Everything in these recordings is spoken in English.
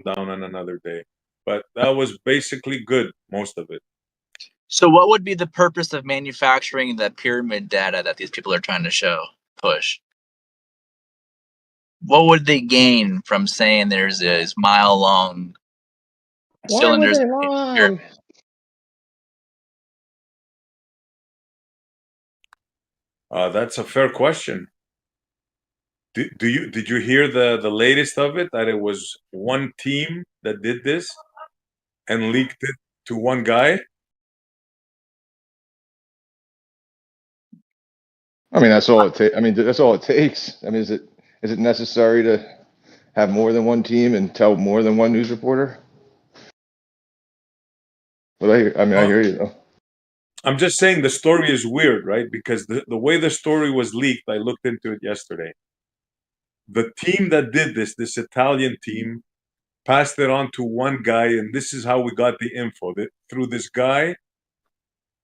down on another day. But that was basically good, most of it. So what would be the purpose of manufacturing the pyramid data that these people are trying to push? What would they gain from saying there's this mile-long cylinders? Why were they long? That's a fair question. Did you hear the latest of it? That it was one team that did this and leaked it to one guy? I mean, that's all it takes. I mean, that's all it takes. I mean, is it necessary to have more than one team and tell more than one news reporter? But I hear you though. I'm just saying the story is weird, right? Because the way the story was leaked, I looked into it yesterday. The team that did this Italian team, passed it on to one guy, and this is how we got the info through this guy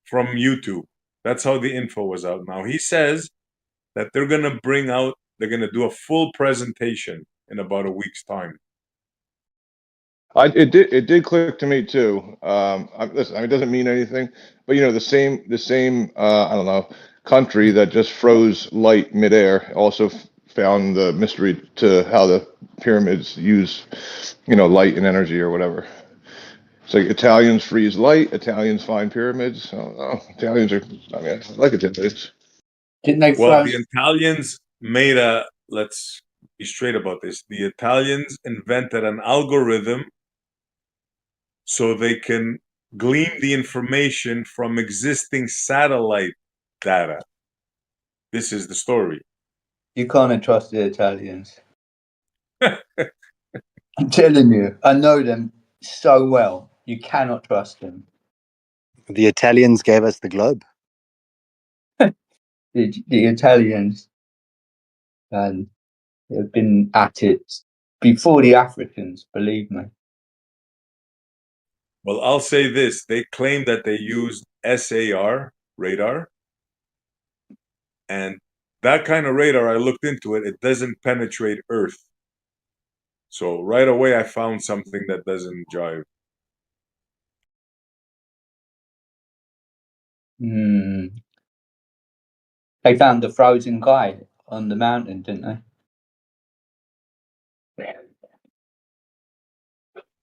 from YouTube. That's how the info was out. Now he says that they're gonna do a full presentation in about a week's time. It did click to me too. Listen, I mean, it doesn't mean anything, but the same I don't know, country that just froze light midair also found the mystery to how the pyramids use, light and energy or whatever. It's like Italians freeze light, Italians find pyramids. I don't know. Italians are, I mean, I like Italians. Didn't they Well, the Italians made let's be straight about this. The Italians invented an algorithm so they can glean the information from existing satellite data. This is the story. You can't trust the Italians. I'm telling you, I know them so well. You cannot trust them. The Italians gave us the globe. The Italians and have been at it before the Africans, believe me. Well, I'll say this. They claim that they used SAR radar. And that kind of radar, I looked into it, it doesn't penetrate Earth. So right away, I found something that doesn't jive. They found the frozen guy on the mountain, didn't they?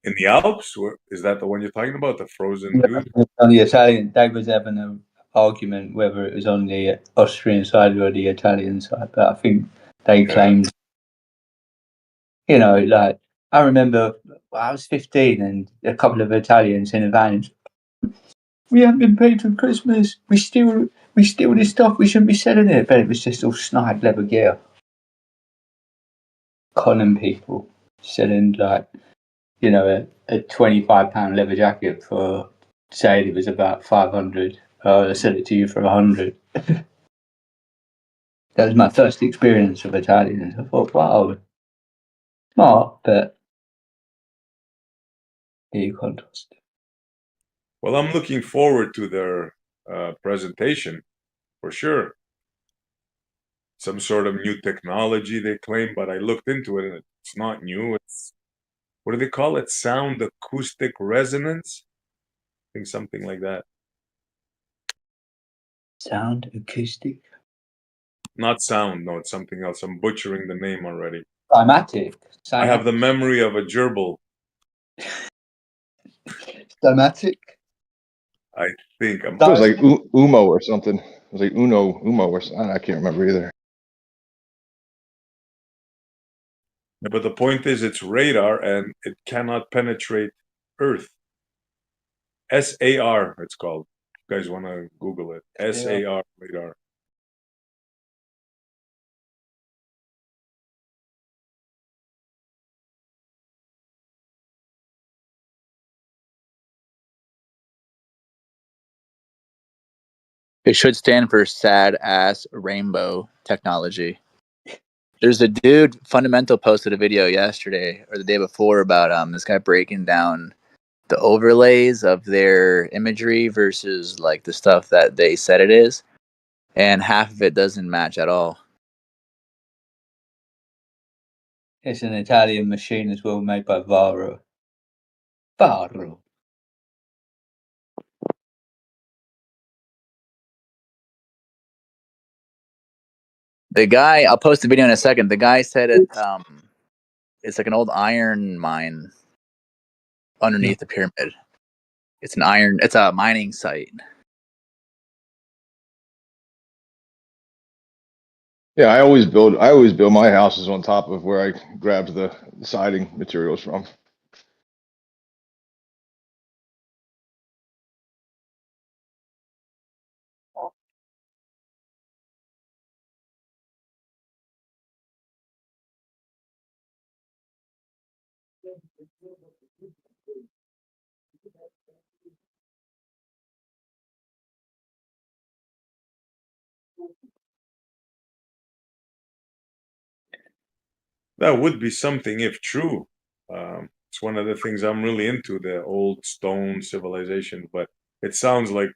In the Alps? Is that the one you're talking about? The frozen dude? On the Italian, they was having an argument whether it was on the Austrian side or the Italian side, but I think they claimed, like, I remember I was 15 and a couple of Italians in a van. We haven't been paid for Christmas. We steal this stuff. We shouldn't be selling it. But it was just all snide leather gear. Conning people, selling like, a £25 leather jacket for, say it was about 500. I sell it to you for 100. That was my first experience of Italians. I thought, wow, smart, but you can't trust it. Well, I'm looking forward to their presentation, for sure. Some sort of new technology they claim, but I looked into it and it's not new. It's, what do they call it? Sound acoustic resonance? I think something like that. Sound acoustic? Not sound, no, it's something else. I'm butchering the name already. Cymatic. I have the memory of a gerbil. Cymatic? I think It was like Umo or something. It was like Umo or something. I can't remember either. Yeah, but the point is, it's radar and it cannot penetrate Earth. SAR, it's called. You guys want to Google it? SAR radar. It should stand for sad ass rainbow technology. There's a dude, Fundamental posted a video yesterday or the day before about this guy breaking down the overlays of their imagery versus like the stuff that they said it is, and half of it doesn't match at all. It's an Italian machine as well, made by Varo. Varo. The guy, I'll post a video in a second. The guy said it's like an old iron mine underneath the pyramid. It's a mining site. Yeah, I always build my houses on top of where I grabbed the siding materials from. That would be something if true. It's one of the things I'm really into, the old stone civilization, but it sounds like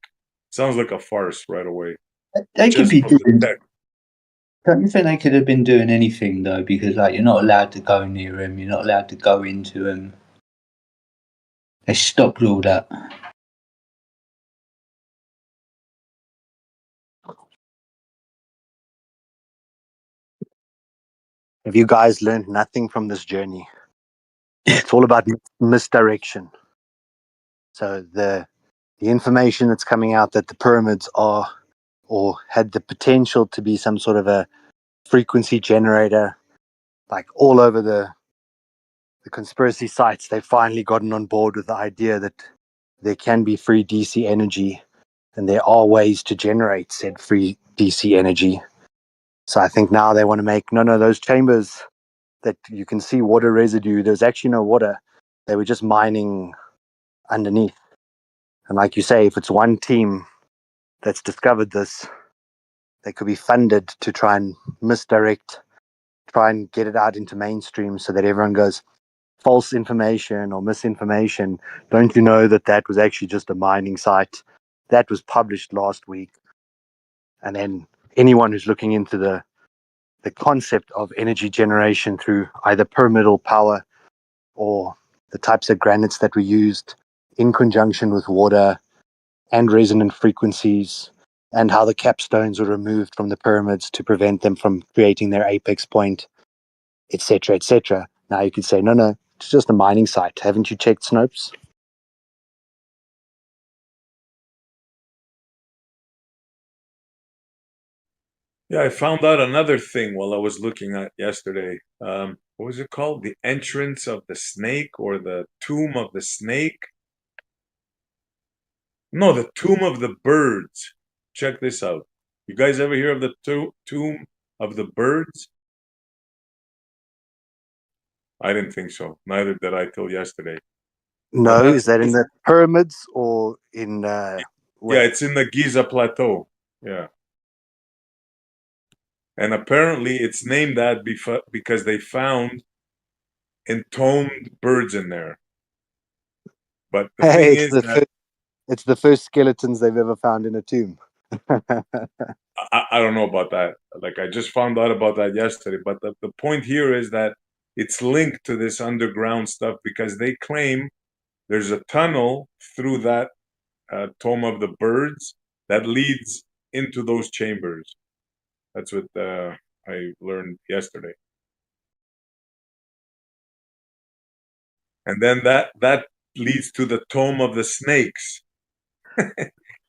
a farce right away. They could Just be from the doing. tech. Don't you think they could have been doing anything though? Because like you're not allowed to go near them. You're not allowed to go into them. They stopped all that. Have you guys learned nothing from this journey? It's all about misdirection. So the information that's coming out that the pyramids are or had the potential to be some sort of a frequency generator, like all over the conspiracy sites, they've finally gotten on board with the idea that there can be free DC energy and there are ways to generate said free DC energy. So I think now they want to make those chambers that you can see water residue, there's actually no water. They were just mining underneath. And like you say, if it's one team that's discovered this, they could be funded to try and misdirect, try and get it out into mainstream so that everyone goes, false information or misinformation. Don't you know that was actually just a mining site? That was published last week. And then anyone who's looking into the concept of energy generation through either pyramidal power or the types of granites that were used in conjunction with water and resonant frequencies, and how the capstones were removed from the pyramids to prevent them from creating their apex point, etc., etc. Now you could say, no, it's just a mining site. Haven't you checked Snopes? Yeah, I found out another thing while I was looking at yesterday. What was it called? The entrance of the snake or the tomb of the snake? No, the tomb of the birds. Check this out. You guys ever hear of the tomb of the birds? I didn't think so. Neither did I till yesterday. But No, that's is that in the pyramids or in yeah, where? it's in the Giza Plateau. Yeah. And apparently it's named that because they found entombed birds in there. But the Hey, thing is that it's the first skeletons they've ever found in a tomb. I don't know about that. Like I just found out about that yesterday. But the point here is that it's linked to this underground stuff because they claim there's a tunnel through that tomb of the birds that leads into those chambers. That's what I learned yesterday. And then that leads to the tomb of the snakes,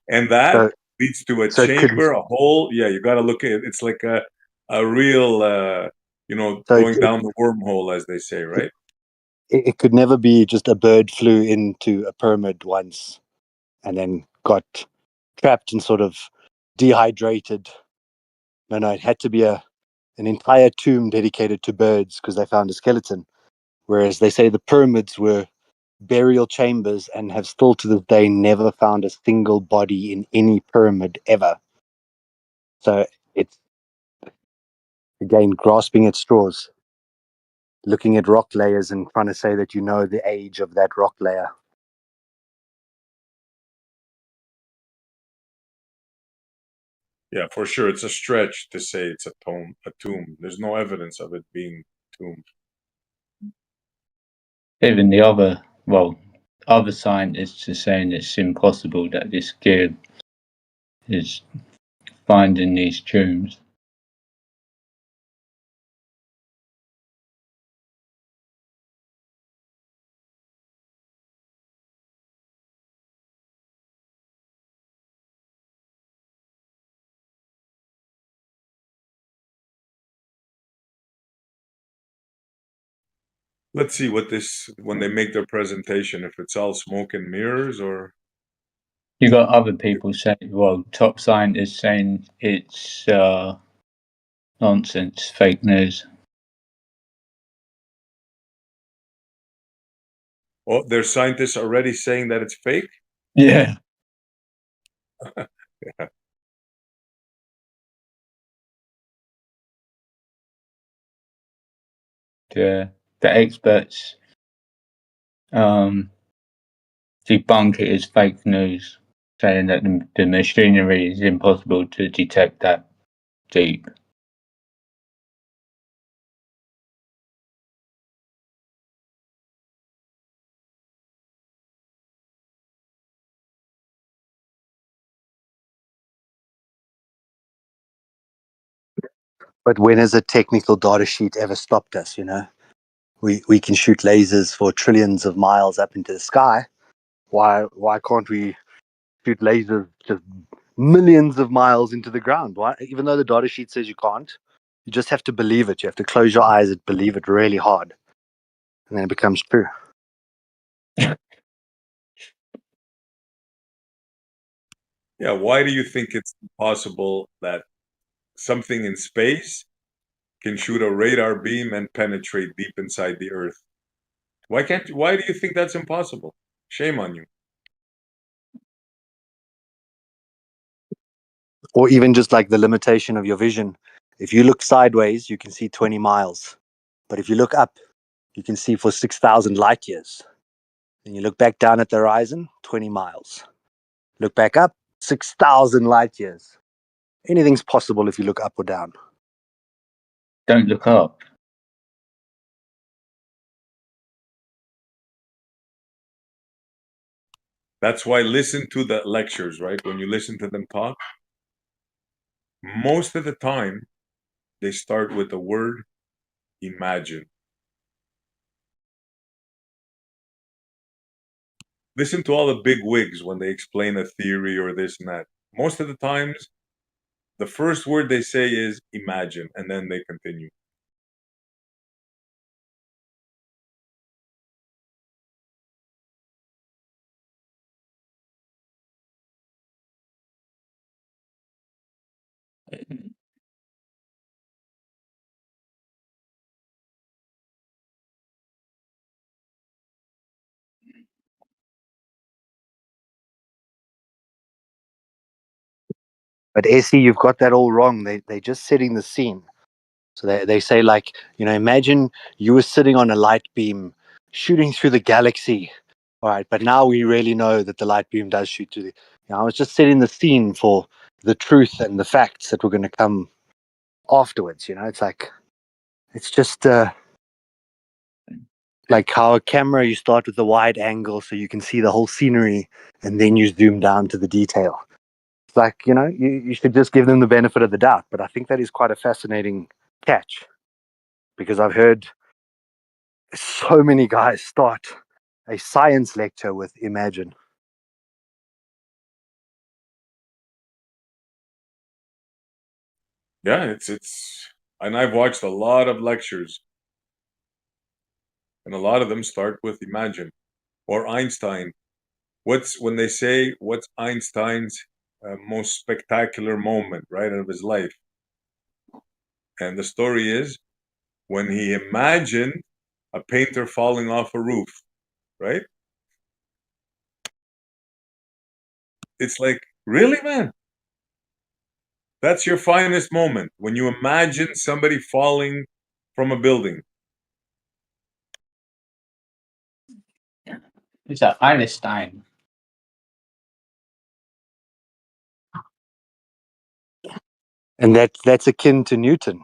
and that so, leads to a so it could, chamber, a hole. Yeah, you got to look at it. It's like a real, so going down the wormhole, as they say, right? it could never be just a bird flew into a pyramid once and then got trapped and sort of dehydrated. No, it had to be an entire tomb dedicated to birds because they found a skeleton. Whereas they say the pyramids were burial chambers and have still to this day never found a single body in any pyramid ever. So it's, again, grasping at straws, looking at rock layers and trying to say that you know the age of that rock layer. Yeah, for sure. It's a stretch to say it's a tomb. There's no evidence of it being tomb. Even the other scientists are saying it's impossible that this gear is finding these tombs. Let's see what this when they make their presentation, if it's all smoke and mirrors or You got other people saying, top scientists saying it's nonsense, fake news. oh, there's scientists already saying that it's fake. Yeah. The experts debunk it as fake news, saying that the machinery is impossible to detect that deep. But when has a technical data sheet ever stopped us? You know, we can shoot lasers for trillions of miles up into the sky. Why can't we shoot lasers just millions of miles into the ground? Why, even though the data sheet says you can't, you just have to believe it. You have to close your eyes and believe it really hard, and then it becomes true. Yeah, why do you think it's possible that something in space can shoot a radar beam and penetrate deep inside the Earth? Why can't? Why do you think that's impossible? Shame on you. Or even just like the limitation of your vision. If you look sideways, you can see 20 miles. But if you look up, you can see for 6,000 light years. And you look back down at the horizon, 20 miles. Look back up, 6,000 light years. Anything's possible if you look up or down. Don't look up. That's why listen to the lectures, right? When you listen to them talk, most of the time they start with the word imagine. Listen to all the big wigs when they explain a theory or this and that. Most of the times, the first word they say is imagine, and then they continue. But Essie, you've got that all wrong. They're just setting the scene. So they say, like, you know, imagine you were sitting on a light beam shooting through the galaxy. All right, but now we really know that the light beam does shoot through the. You know, I was just setting the scene for the truth and the facts that were going to come afterwards. You know, it's like, it's just like how a camera, you start with the wide angle so you can see the whole scenery, and then you zoom down to the detail. It's like, you know, you should just give them the benefit of the doubt. But I think that is quite a fascinating catch, because I've heard so many guys start a science lecture with imagine. Yeah, it's and I've watched a lot of lectures, and a lot of them start with imagine or Einstein. What's when they say what's Einstein's most spectacular moment, right, of his life? And the story is when he imagined a painter falling off a roof, right? It's like, really, man? That's your finest moment when you imagine somebody falling from a building. It's like Einstein. And that's akin to Newton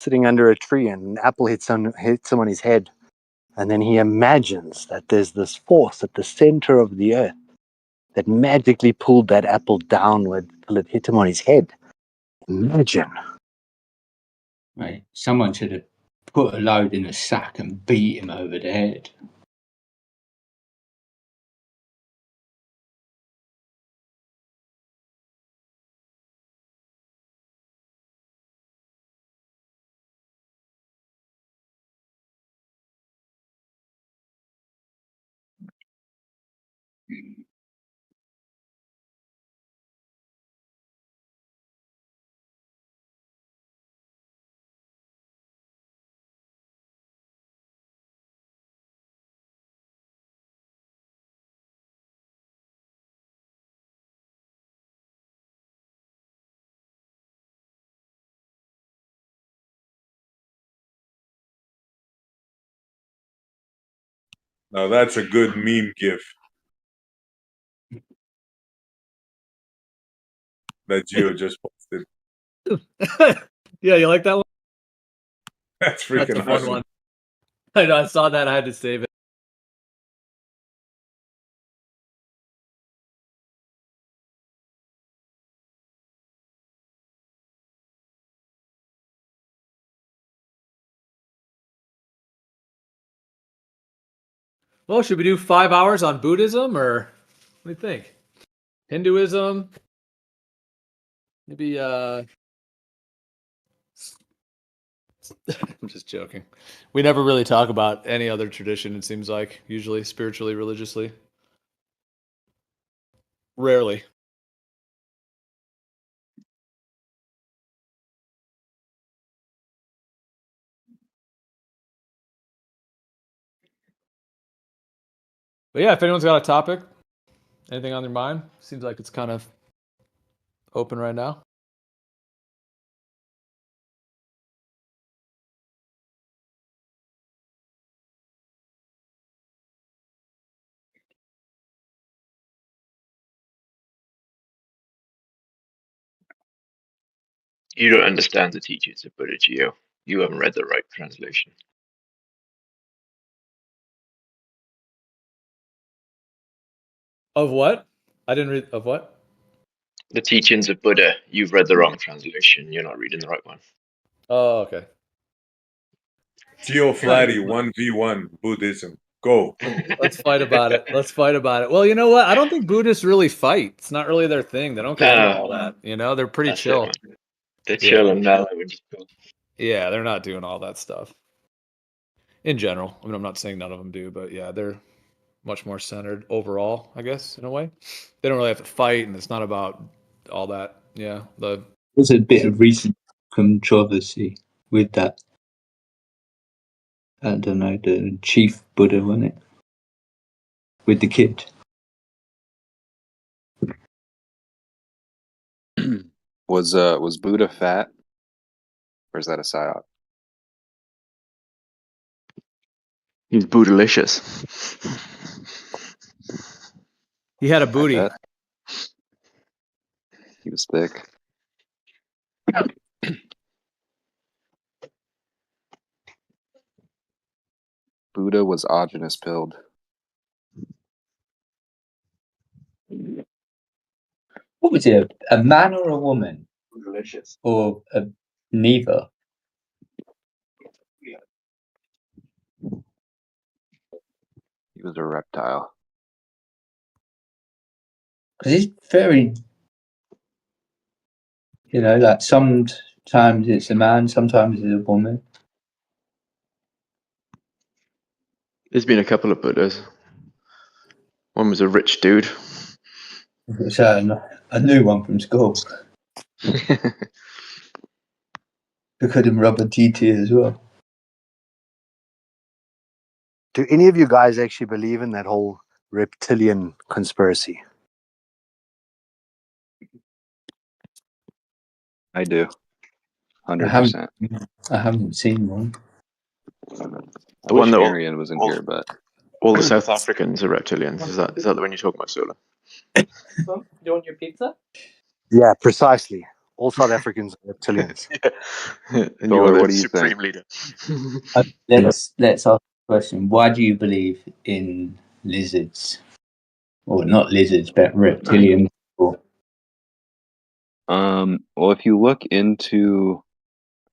sitting under a tree and an apple hits him on his head. And then he imagines that there's this force at the center of the earth that magically pulled that apple downward till it hit him on his head. Imagine. Right. Someone should have put a load in a sack and beat him over the head. Now that's a good meme gif that Gio just posted. Yeah, you like that one? That's That's freaking a fun awesome. one. I know, I saw that. I had to save it. Well, should we do 5 hours on Buddhism, or what do you think? Hinduism? Maybe, I'm just joking. We never really talk about any other tradition, it seems like, usually spiritually, religiously. Rarely. But yeah, if anyone's got a topic, anything on their mind, seems like it's kind of open right now. You don't understand the teachings of Buddha, Gio. You haven't read the right translation. Of what? I didn't read. Of what? The teachings of Buddha, you've read the wrong translation. You're not reading the right one. Oh, okay. Gio Flatty 1v1 Buddhism. Go. Let's fight about it. Let's fight about it. Well, you know what? I don't think Buddhists really fight. It's not really their thing. They don't get into all that. You know, they're pretty That's chill. it, man. They're chill and mellow and just cool. Yeah, they're not doing all that stuff. In general. I mean, I'm not saying none of them do, but yeah, they're much more centered overall, I guess, in a way. They don't really have to fight, and it's not about all that. Yeah, There's a bit of recent controversy with that. I don't know, the chief Buddha, wasn't it? With the kid. Was Buddha fat, or is that a psyop? He's bootylicious. he had a booty. Bet. He was thick. Buddha was ogenous pilled. What was it? A man or a woman? Bootylicious. Or neither? He was a reptile. Because he's very, you know, like sometimes it's a man, sometimes it's a woman. There's been a couple of Buddhas. One was a rich dude. So a new one from school. Look at him rubber TT as well. Do any of you guys actually believe in that whole reptilian conspiracy? I do. 100%. I haven't seen one. I wish Arian was in here, but all the South Africans are reptilians. Is that the one you're talking about, Sola? You want your pizza? Yeah, precisely. All South Africans are reptilians. And Solar, you're what the do you supreme think? leader. Let's ask Question: why do you believe in lizards, or not lizards, but reptilian people? Well, if you look into,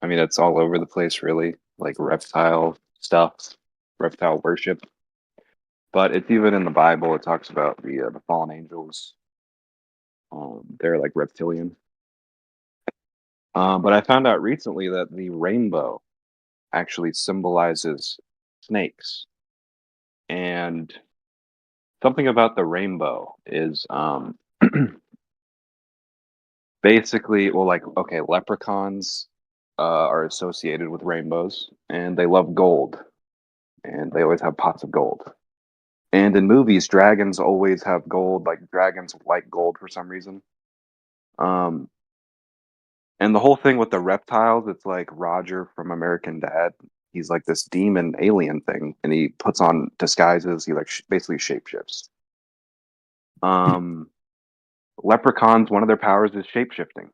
I mean, it's all over the place, really, like reptile stuff, reptile worship. But it's even in the Bible. It talks about the fallen angels. They're like reptilian. But I found out recently that the rainbow actually symbolizes snakes, and something about the rainbow is basically, well, like, okay, leprechauns are associated with rainbows, and they love gold, and they always have pots of gold. And in movies, dragons always have gold, like dragons like gold for some reason. Um, and the whole thing with the reptiles, it's like Roger from American Dad. He's like this demon alien thing, and he puts on disguises. He like basically shapeshifts. Um, leprechauns, one of their powers is shapeshifting.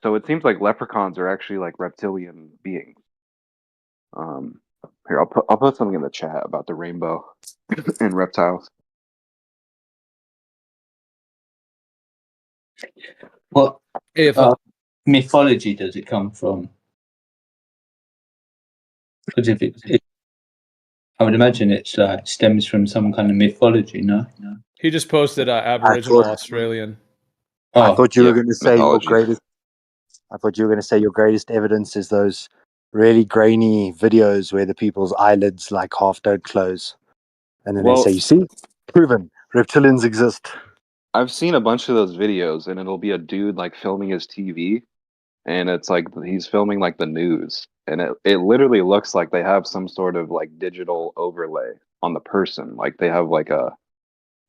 So it seems like leprechauns are actually like reptilian beings. Um, Here, I'll put something in the chat about the rainbow and reptiles. What If mythology does it come from? Because if it, I would imagine it's stems from some kind of mythology. No. he just posted I Aboriginal thought Australian. I Oh, thought you were Yep, going to say your mythology. greatest. I thought you were going to say your greatest evidence is those really grainy videos where the people's eyelids like half don't close, and then they Well, say, "You see, proven reptilians exist." I've seen a bunch of those videos, and it'll be a dude like filming his TV, and it's like he's filming like the news, and it literally looks like they have some sort of like digital overlay on the person, like they have like a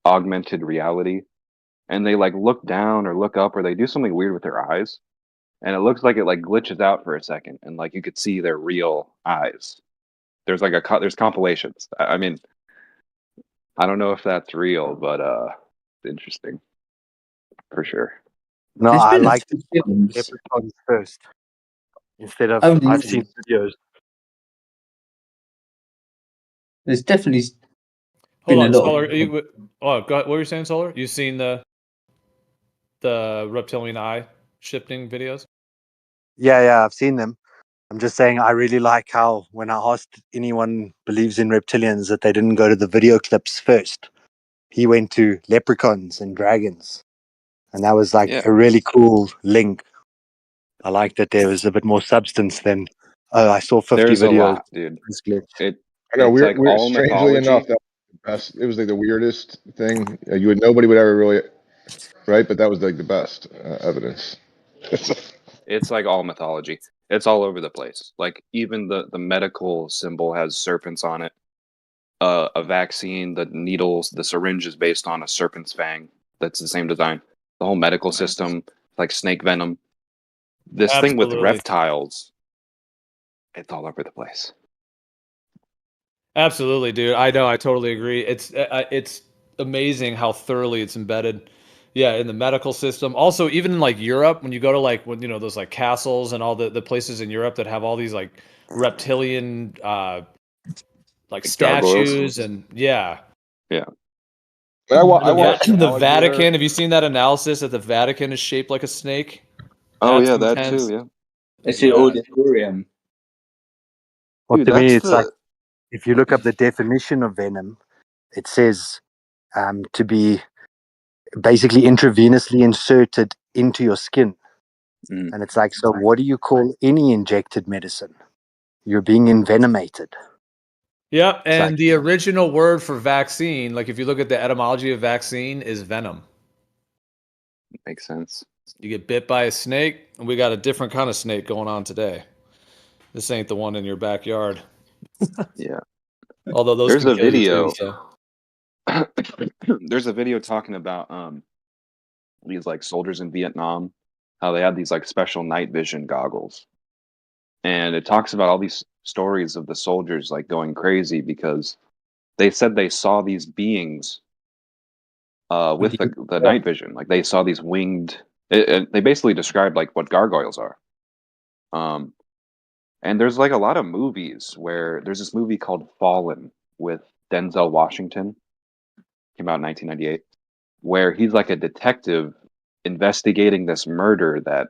augmented reality, and they like look down or look up or they do something weird with their eyes, and it looks like it like glitches out for a second, and like you could see their real eyes. There's like there's compilations. I mean, I don't know if that's real, but it's interesting for sure. No, there's I been a like few films. leprechauns first instead of Only I've seen videos. there's definitely Hold been a on, lot Solar. of. What were you saying, Solar? You seen the reptilian eye shifting videos? Yeah, I've seen them. I'm just saying I really like how when I asked anyone believes in reptilians that they didn't go to the video clips first. He went to leprechauns and dragons, and that was like Yeah, a really cool link. I like that there was a bit more substance than, oh, I saw 50 there's a videos. lot, dude. This glitch. I know. It's like We're all strangely enough mythology. that was the best. It was like the weirdest thing. Nobody would ever really, right? But that was like the best evidence. It's like all mythology. It's all over the place. Like even the medical symbol has serpents on it. A vaccine, the needles, the syringe is based on a serpent's fang. That's the same design. The whole medical system, like snake venom. This thing with Absolutely. reptiles, it's all over the place. Absolutely, dude. I know. I totally agree. It's amazing how thoroughly it's embedded. Yeah, in the medical system. Also, even in like Europe, when you go to like when those like castles and all the places in Europe that have all these like reptilian like Like gargoyles. statues and yeah. Yeah. I watched an The alligator. Vatican. Have you seen that analysis that the Vatican is shaped like a snake? Oh That's yeah, that too. intense. Yeah. It's the Yeah. auditorium. Well, Dude, to me, that's it's like the if you look up the definition of venom, it says to be basically intravenously inserted into your skin. mm, And it's like, so what do you call any injected medicine? You're being envenomated. Yep. It's like, And the original word for vaccine, like if you look at the etymology of vaccine, is venom. makes sense. You get bit by a snake, and we got a different kind of snake going on today. This ain't the one in your backyard. Yeah. Although those There's can a kill you too. video. So There's a video talking about these like soldiers in Vietnam, how they had these like special night vision goggles. And it talks about all these stories of the soldiers like going crazy because they said they saw these beings with the night vision. Like they saw these winged. They basically described like what gargoyles are. Um, And there's like a lot of movies where there's this movie called Fallen with Denzel Washington, came out in 1998, where he's like a detective investigating this murder that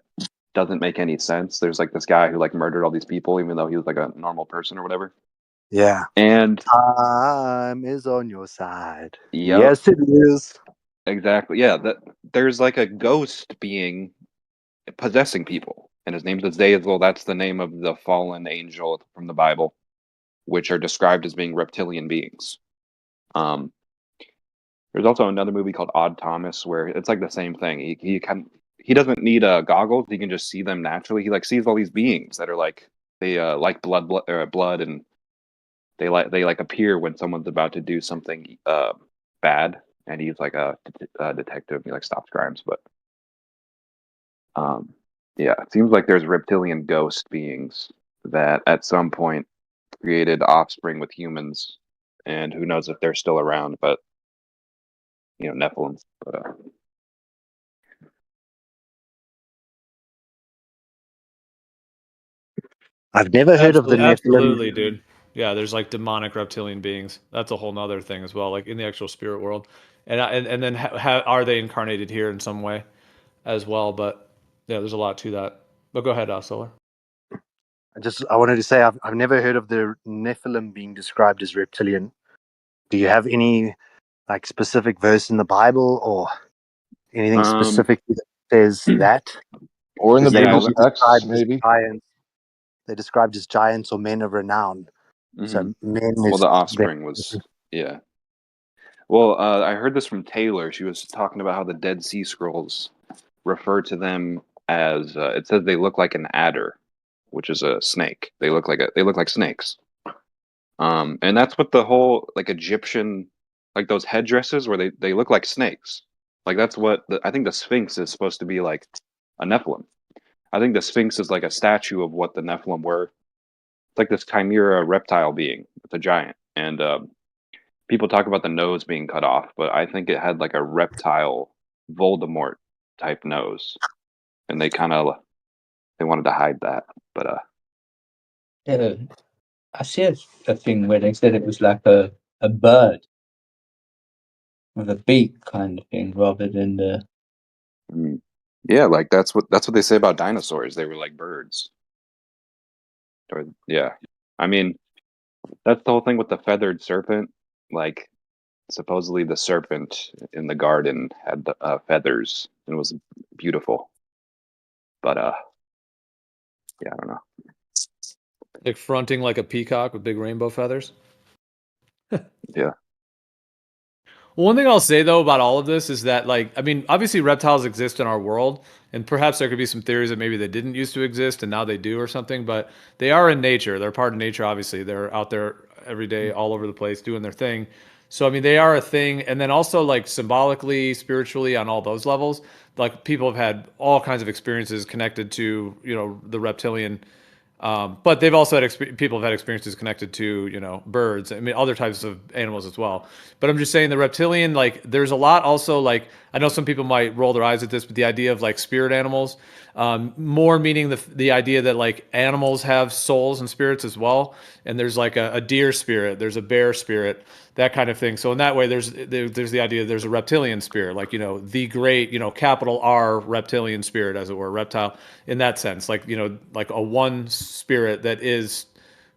doesn't make any sense. There's like this guy who like murdered all these people, even though he was like a normal person or whatever. Yeah. And Time is on your side. yep, Yes, it is. exactly. Yeah, that there's like a ghost being possessing people, and his name's Azazel. That's the name of the fallen angel from the Bible, which are described as being reptilian beings. Um, there's also another movie called Odd Thomas where it's like the same thing. He doesn't need goggles. He can just see them naturally. He like sees all these beings that are like they like blood, and they like appear when someone's about to do something bad, and he's like a detective. He like stops crimes, but um, yeah, it seems like there's reptilian ghost beings that at some point created offspring with humans, and who knows if they're still around, but Nephilim. But I've never heard of the Absolutely, Nephilim. absolutely, dude. Yeah, there's like demonic reptilian beings. That's a whole nother thing as well, like in the actual spirit world. And then are they incarnated here in some way as well? But yeah, there's a lot to that. But go ahead, Solar. I wanted to say I've never heard of the Nephilim being described as reptilian. Do you have any like specific verse in the Bible or anything specific that says that? Or in the Because they biggest are X, described as maybe. giants. They're described as giants or men of renown. So men well, is the offspring was yeah. Well, I heard this from Taylor. She was talking about how the Dead Sea Scrolls refer to them as it says they look like an adder, which is a snake. They look like snakes. And that's what the whole like Egyptian, like those headdresses where they look like snakes. Like that's what I think the Sphinx is supposed to be like a Nephilim. I think the Sphinx is like a statue of what the Nephilim were. It's like this chimera reptile being. It's a giant, and people talk about the nose being cut off, but I think it had like a reptile Voldemort type nose, and they wanted to hide that. But Yeah, I see a thing where they said it was like a bird with a beak kind of thing rather than the. yeah, like that's what they say about dinosaurs. They were like birds. Or yeah, I mean that's the whole thing with the feathered serpent. Like supposedly the serpent in the garden had feathers and was beautiful, but yeah, I don't know. Like fronting like a peacock with big rainbow feathers. Yeah. Well, one thing I'll say though about all of this is that, like, I mean, obviously reptiles exist in our world, and perhaps there could be some theories that maybe they didn't used to exist and now they do or something, but they are in nature. They're part of nature, obviously. They're out there every day, all over the place, doing their thing. So, I mean, they are a thing. And then also, like, symbolically, spiritually, on all those levels, like, people have had all kinds of experiences connected to, the reptilian. But they've also had people have had experiences connected to birds. I mean other types of animals as well. But I'm just saying the reptilian, like there's a lot also, like I know some people might roll their eyes at this, but the idea of like spirit animals, more meaning the idea that like animals have souls and spirits as well. And there's like a deer spirit, there's a bear spirit, that kind of thing. So in that way, there's the idea there's a reptilian spirit, like the great capital R reptilian spirit, as it were, reptile in that sense, like like a one spirit that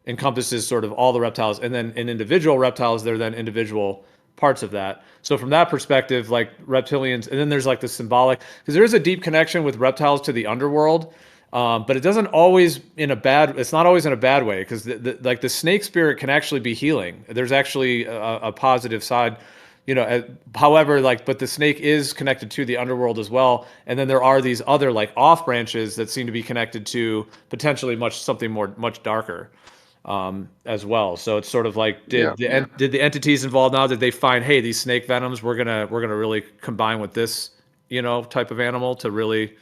encompasses sort of all the reptiles, and then in individual reptiles, they're then individual parts of that. So from that perspective, like reptilians, and then there's like the symbolic, because there is a deep connection with reptiles to the underworld. But it doesn't always it's not always in a bad way, because like the snake spirit can actually be healing. There's actually a positive side, however, like, but the snake is connected to the underworld as well. And then there are these other like off branches that seem to be connected to potentially something much darker, as well. So it's sort of like, Yeah. did the entities involved now, did they find, hey, these snake venoms, we're gonna really combine with this, type of animal to really,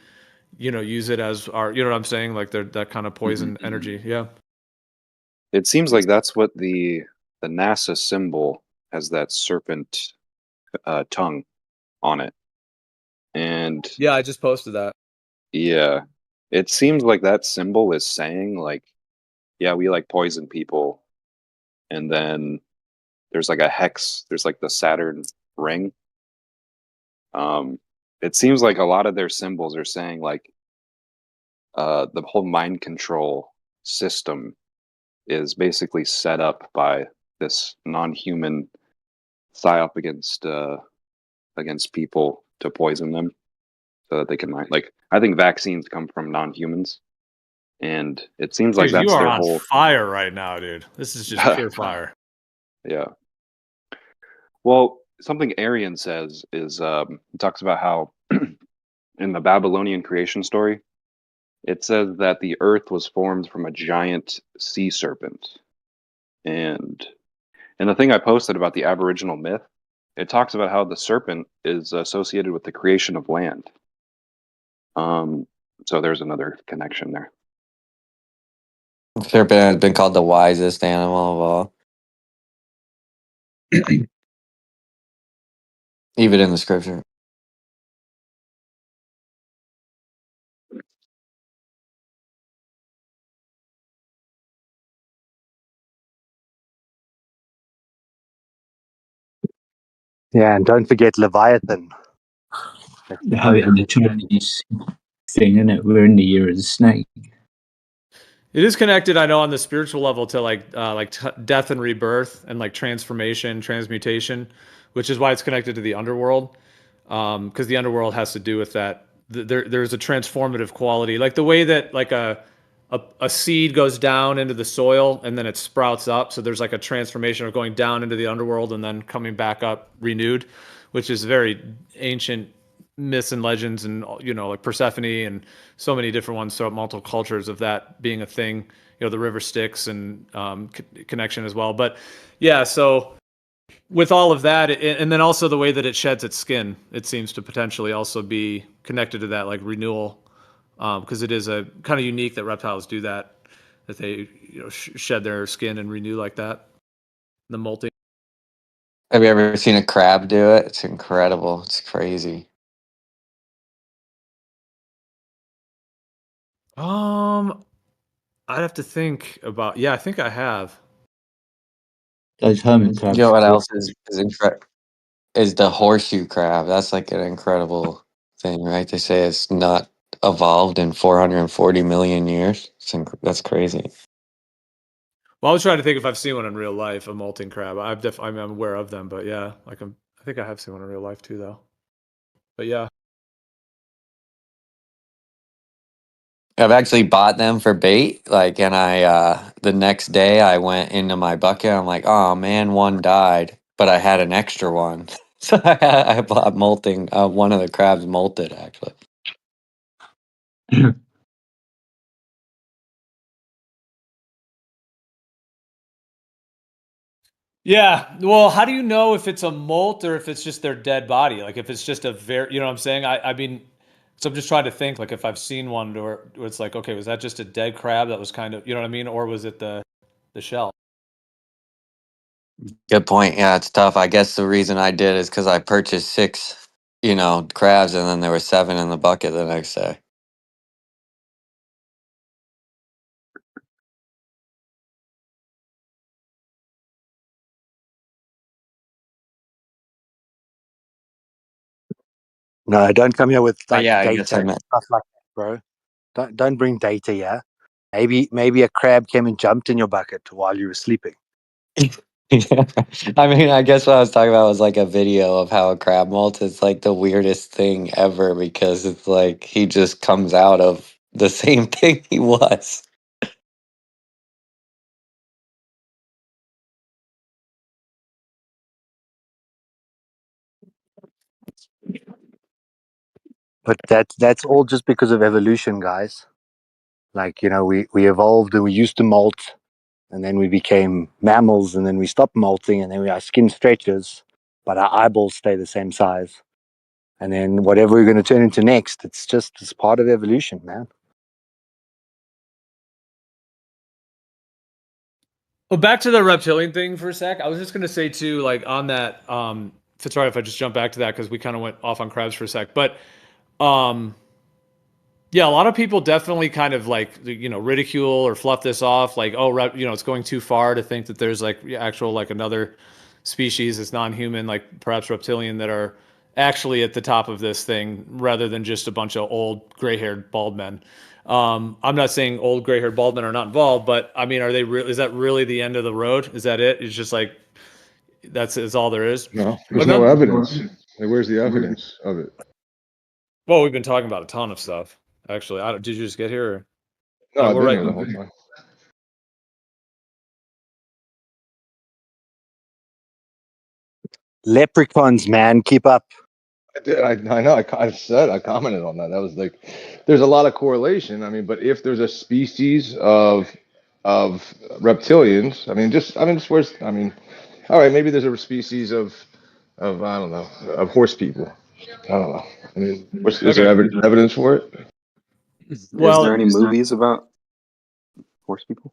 use it as our, you know what I'm saying? Like they're that kind of poison energy. Yeah. It seems like that's what the NASA symbol has, that serpent tongue on it. And Yeah, I just posted that. yeah, it seems like that symbol is saying like yeah, we like poison people, and then there's like a hex. There's like the Saturn ring. It seems like a lot of their symbols are saying like the whole mind control system is basically set up by this non-human psyop against people to poison them so that they can mind. Like I think vaccines come from non-humans, and it seems like Dude, you that's are their on whole. fire right now, dude. This is just pure fire. Yeah. Well, something Arian says is he talks about how in the Babylonian creation story, it says that the earth was formed from a giant sea serpent. And the thing I posted about the Aboriginal myth, it talks about how the serpent is associated with the creation of land. So there's another connection there. Serpent has been called the wisest animal of all. Even in the scripture. Yeah, and don't forget Leviathan. The Chinese thing, isn't it? We're in the year of the snake. It is connected, I know, on the spiritual level to like death and rebirth and like transformation, transmutation, which is why it's connected to the underworld, because the underworld has to do with that. There's a transformative quality, like the way that like a seed goes down into the soil and then it sprouts up. So there's like a transformation of going down into the underworld and then coming back up renewed, which is very ancient myths and legends, and like Persephone and so many different ones throughout multiple cultures of that being a thing. The river Styx and connection as well. But yeah, so with all of that, and then also the way that it sheds its skin, it seems to potentially also be connected to that like renewal, because it is a kind of unique that reptiles do that they shed their skin and renew like that. The molting. Have you ever seen a crab do it? It's incredible. It's crazy. I'd have to think about. Yeah, I think I have. Those hermit You crabs. know what else is the horseshoe crab? That's like an incredible thing, right? They say it's not evolved in 440 million years. That's crazy. Well, I was trying to think if I've seen one in real life, a molting crab. I'm aware of them, but yeah, I think I have seen one in real life too, though. But yeah. I've actually bought them for bait, and I the next day I went into my bucket. I'm like, oh man, one died, but I had an extra one, so I bought molting. One of the crabs molted actually. Yeah. Well, how do you know if it's a molt or if it's just their dead body? Like if it's just a very, you know what I'm saying? I mean, so I'm just trying to think like if I've seen one where it's like, okay, was that just a dead crab that was kind of, you know what I mean? Or was it the shell? Good point. Yeah, it's tough. I guess the reason I did is because I purchased 6, crabs, and then there were 7 in the bucket the next day. No, don't come here with But like yeah, I guess data I and meant. stuff like that, bro. Don't bring data here. Maybe a crab came and jumped in your bucket while you were sleeping. I mean, I guess what I was talking about was like a video of how a crab molts. It's like the weirdest thing ever because it's like he just comes out of the same thing he was. But that's all just because of evolution, guys. Like, we evolved and we used to molt, and then we became mammals, and then we stopped molting, and then our skin stretches, but our eyeballs stay the same size. And then whatever we're going to turn into next, it's part of evolution, man. Well, back to the reptilian thing for a sec. I was just gonna say too, like on that, if it's all right if I just jump back to that because we kind of went off on crabs for a sec. But Yeah, a lot of people definitely kind of like, ridicule or fluff this off, like, oh, it's going too far to think that there's like actual like another species that's non-human, like perhaps reptilian, that are actually at the top of this thing, rather than just a bunch of old gray-haired bald men. I'm not saying old gray-haired bald men are not involved, but I mean, is that really the end of the road? Is that it? It's just like is all there is. No, But there's no evidence. Like, where's the evidence of it? well, we've been talking about a ton of stuff. Actually, did you just get here? Or? No, I've We're been right. here the whole time. Leprechauns, man, keep up. I did. I know. I commented on that. That was like, there's a lot of correlation. I mean, but if there's a species of reptilians, I mean, all right, maybe there's a species of I don't know, of horse people. I don't know. I mean, is there evidence for it? Is Well, there any movies about horse people?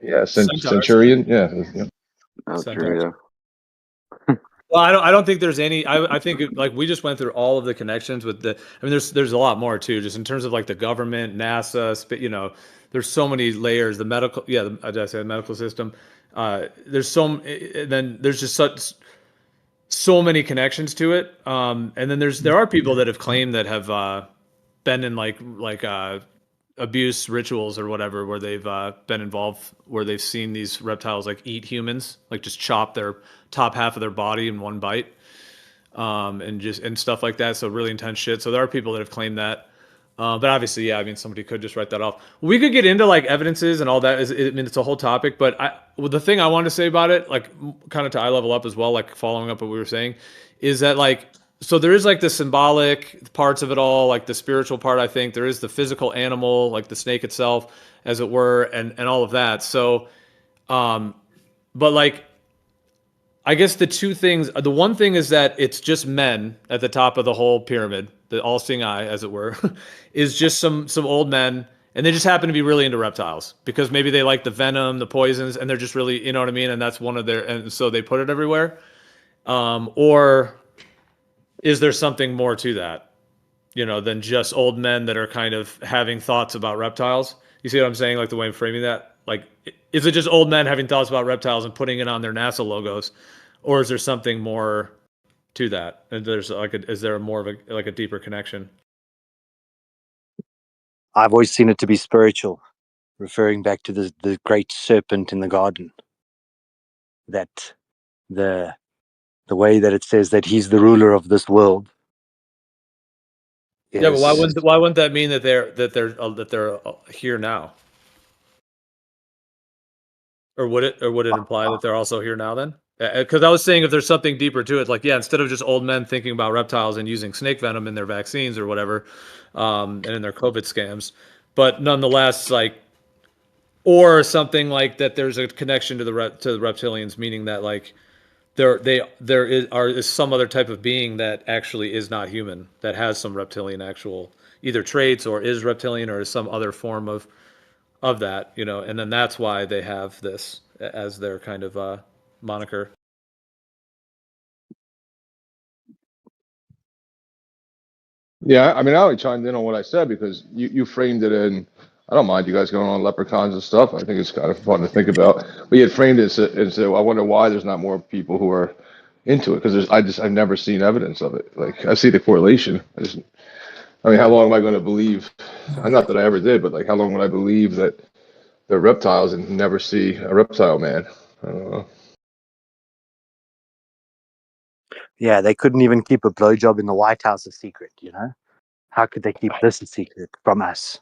Yeah, Centaurs. Centurion. Yeah. Oh, Centaurs. true. Yeah. Well, I don't think there's any. I think like we just went through all of the connections with the. I mean, there's a lot more too, just in terms of like the government, NASA. There's so many layers. The medical, did I say the medical system? Then there's just so many connections to it. And then there are people that have claimed that have been in like abuse rituals or whatever, where they've been involved, where they've seen these reptiles like eat humans, like just chop their top half of their body in one bite, and stuff like that. So really intense shit. So there are people that have claimed that. But obviously, yeah, I mean, somebody could just write that off. We could get into like evidences and all that. I mean, it's a whole topic. But the thing I wanted to say about it, like kind of to eye level up as well, like following up what we were saying, is that like, so there is like the symbolic parts of it all, like the spiritual part. I think there is the physical animal, like the snake itself, as it were, and all of that. So, but like, I guess the two things, the one thing is that it's just men at the top of the whole pyramid, the all-seeing eye, as it were, is just some old men, and they just happen to be really into reptiles because maybe they like the venom, the poisons, and they're just really, you know what I mean? And that's one of their, and so they put it everywhere. Or is there something more to that, than just old men that are kind of having thoughts about reptiles? You see what I'm saying? Like the way I'm framing that? Like, is it just old men having thoughts about reptiles and putting it on their NASA logos? Or is there something more to that? And is there more of a deeper connection? I've always seen it to be spiritual, referring back to the great serpent in the garden. That the way that it says that he's the ruler of this world. Yeah, but why wouldn't that mean that they're here now? Or would it imply that they're also here now then? Because I was saying if there's something deeper to it, like instead of just old men thinking about reptiles and using snake venom in their vaccines or whatever, and in their COVID scams, but nonetheless, like, or something like that, there's a connection to the reptilians, meaning that like there is some other type of being that actually is not human, that has some reptilian actual either traits or is reptilian or is some other form of that, and then that's why they have this as their kind of moniker. Yeah, I mean, I only chimed in on what I said because you framed it in. I don't mind you guys going on leprechauns and stuff. I think it's kind of fun to think about. But you had framed it and said, I wonder why there's not more people who are into it because I've never seen evidence of it. Like I see the correlation. I mean, how long am I going to believe? Not that I ever did, but like, how long would I believe that they're reptiles and never see a reptile man? I don't know. Yeah, they couldn't even keep a blowjob in the White House a secret, How could they keep this a secret from us?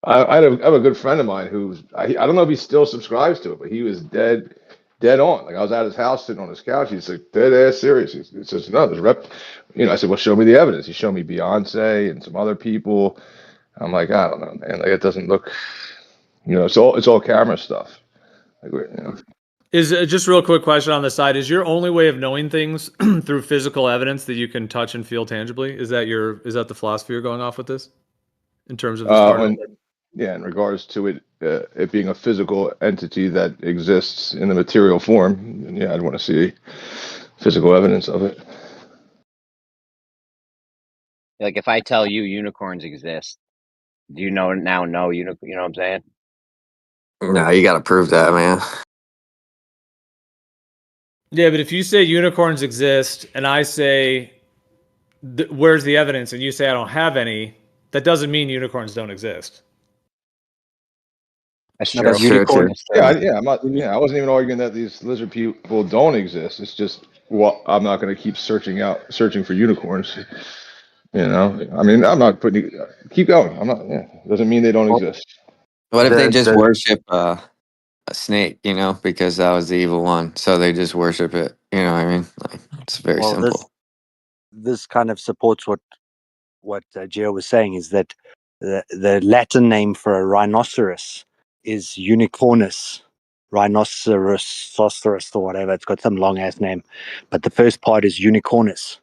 I have a good friend of mine who's I don't know if he still subscribes to it, but he was dead on. Like I was at his house sitting on his couch. He's like dead ass serious. He says, no, there's I said, well, show me the evidence. He showed me Beyonce and some other people. I'm like, I don't know, man. Like it doesn't look, it's all camera stuff. Like, Is just a real quick question on the side? Is your only way of knowing things through physical evidence that you can touch and feel tangibly? Is that the philosophy you're going off with this in terms of this yeah, in regards to it being a physical entity that exists in the material form, yeah, I'd want to see physical evidence of it. Like if I tell you unicorns exist, do you know now? Know you know what I'm saying? No, you got to prove that, man. Yeah, but if you say unicorns exist and I say, where's the evidence? And you say, I don't have any, that doesn't mean unicorns don't exist. That's No, true. but That's true unicorn. too. That's Yeah, true. I'm not. Yeah, I wasn't even arguing that these lizard people don't exist. It's just, well, I'm not going to keep searching for unicorns. You know, I mean, I'm not putting. Keep going. I'm not. Yeah, doesn't mean they don't Well, exist. What if they just the worship a snake, you know, because that was the evil one. So they just worship it. You know what I mean? Like, it's very well simple. this kind of supports what Gio was saying, is that the Latin name for a rhinoceros is unicornus, rhinoceros, or whatever. It's got some long ass name, but the first part is unicornus.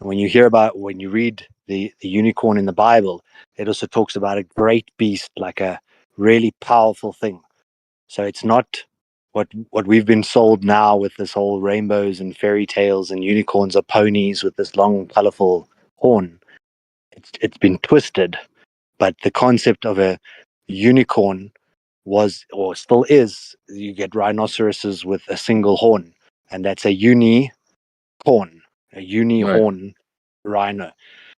And when you read the unicorn in the Bible, it also talks about a great beast, like a really powerful thing. So it's not what we've been sold now with this whole rainbows and fairy tales and unicorns are ponies with this long, colorful horn. It's been twisted, but the concept of a unicorn was, or still is, you get rhinoceroses with a single horn, and that's a unicorn, a Right. unihorn rhino.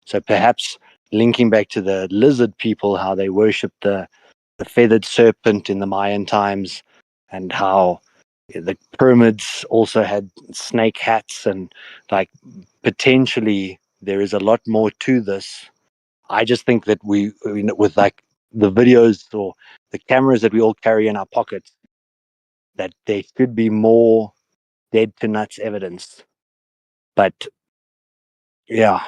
So perhaps linking back to the lizard people, how they worshipped the feathered serpent in the Mayan times, and how the pyramids also had snake hats, and like potentially there is a lot more to this. I just think that with like the videos or the cameras that we all carry in our pockets, that there should be more dead to nuts evidence. But yeah,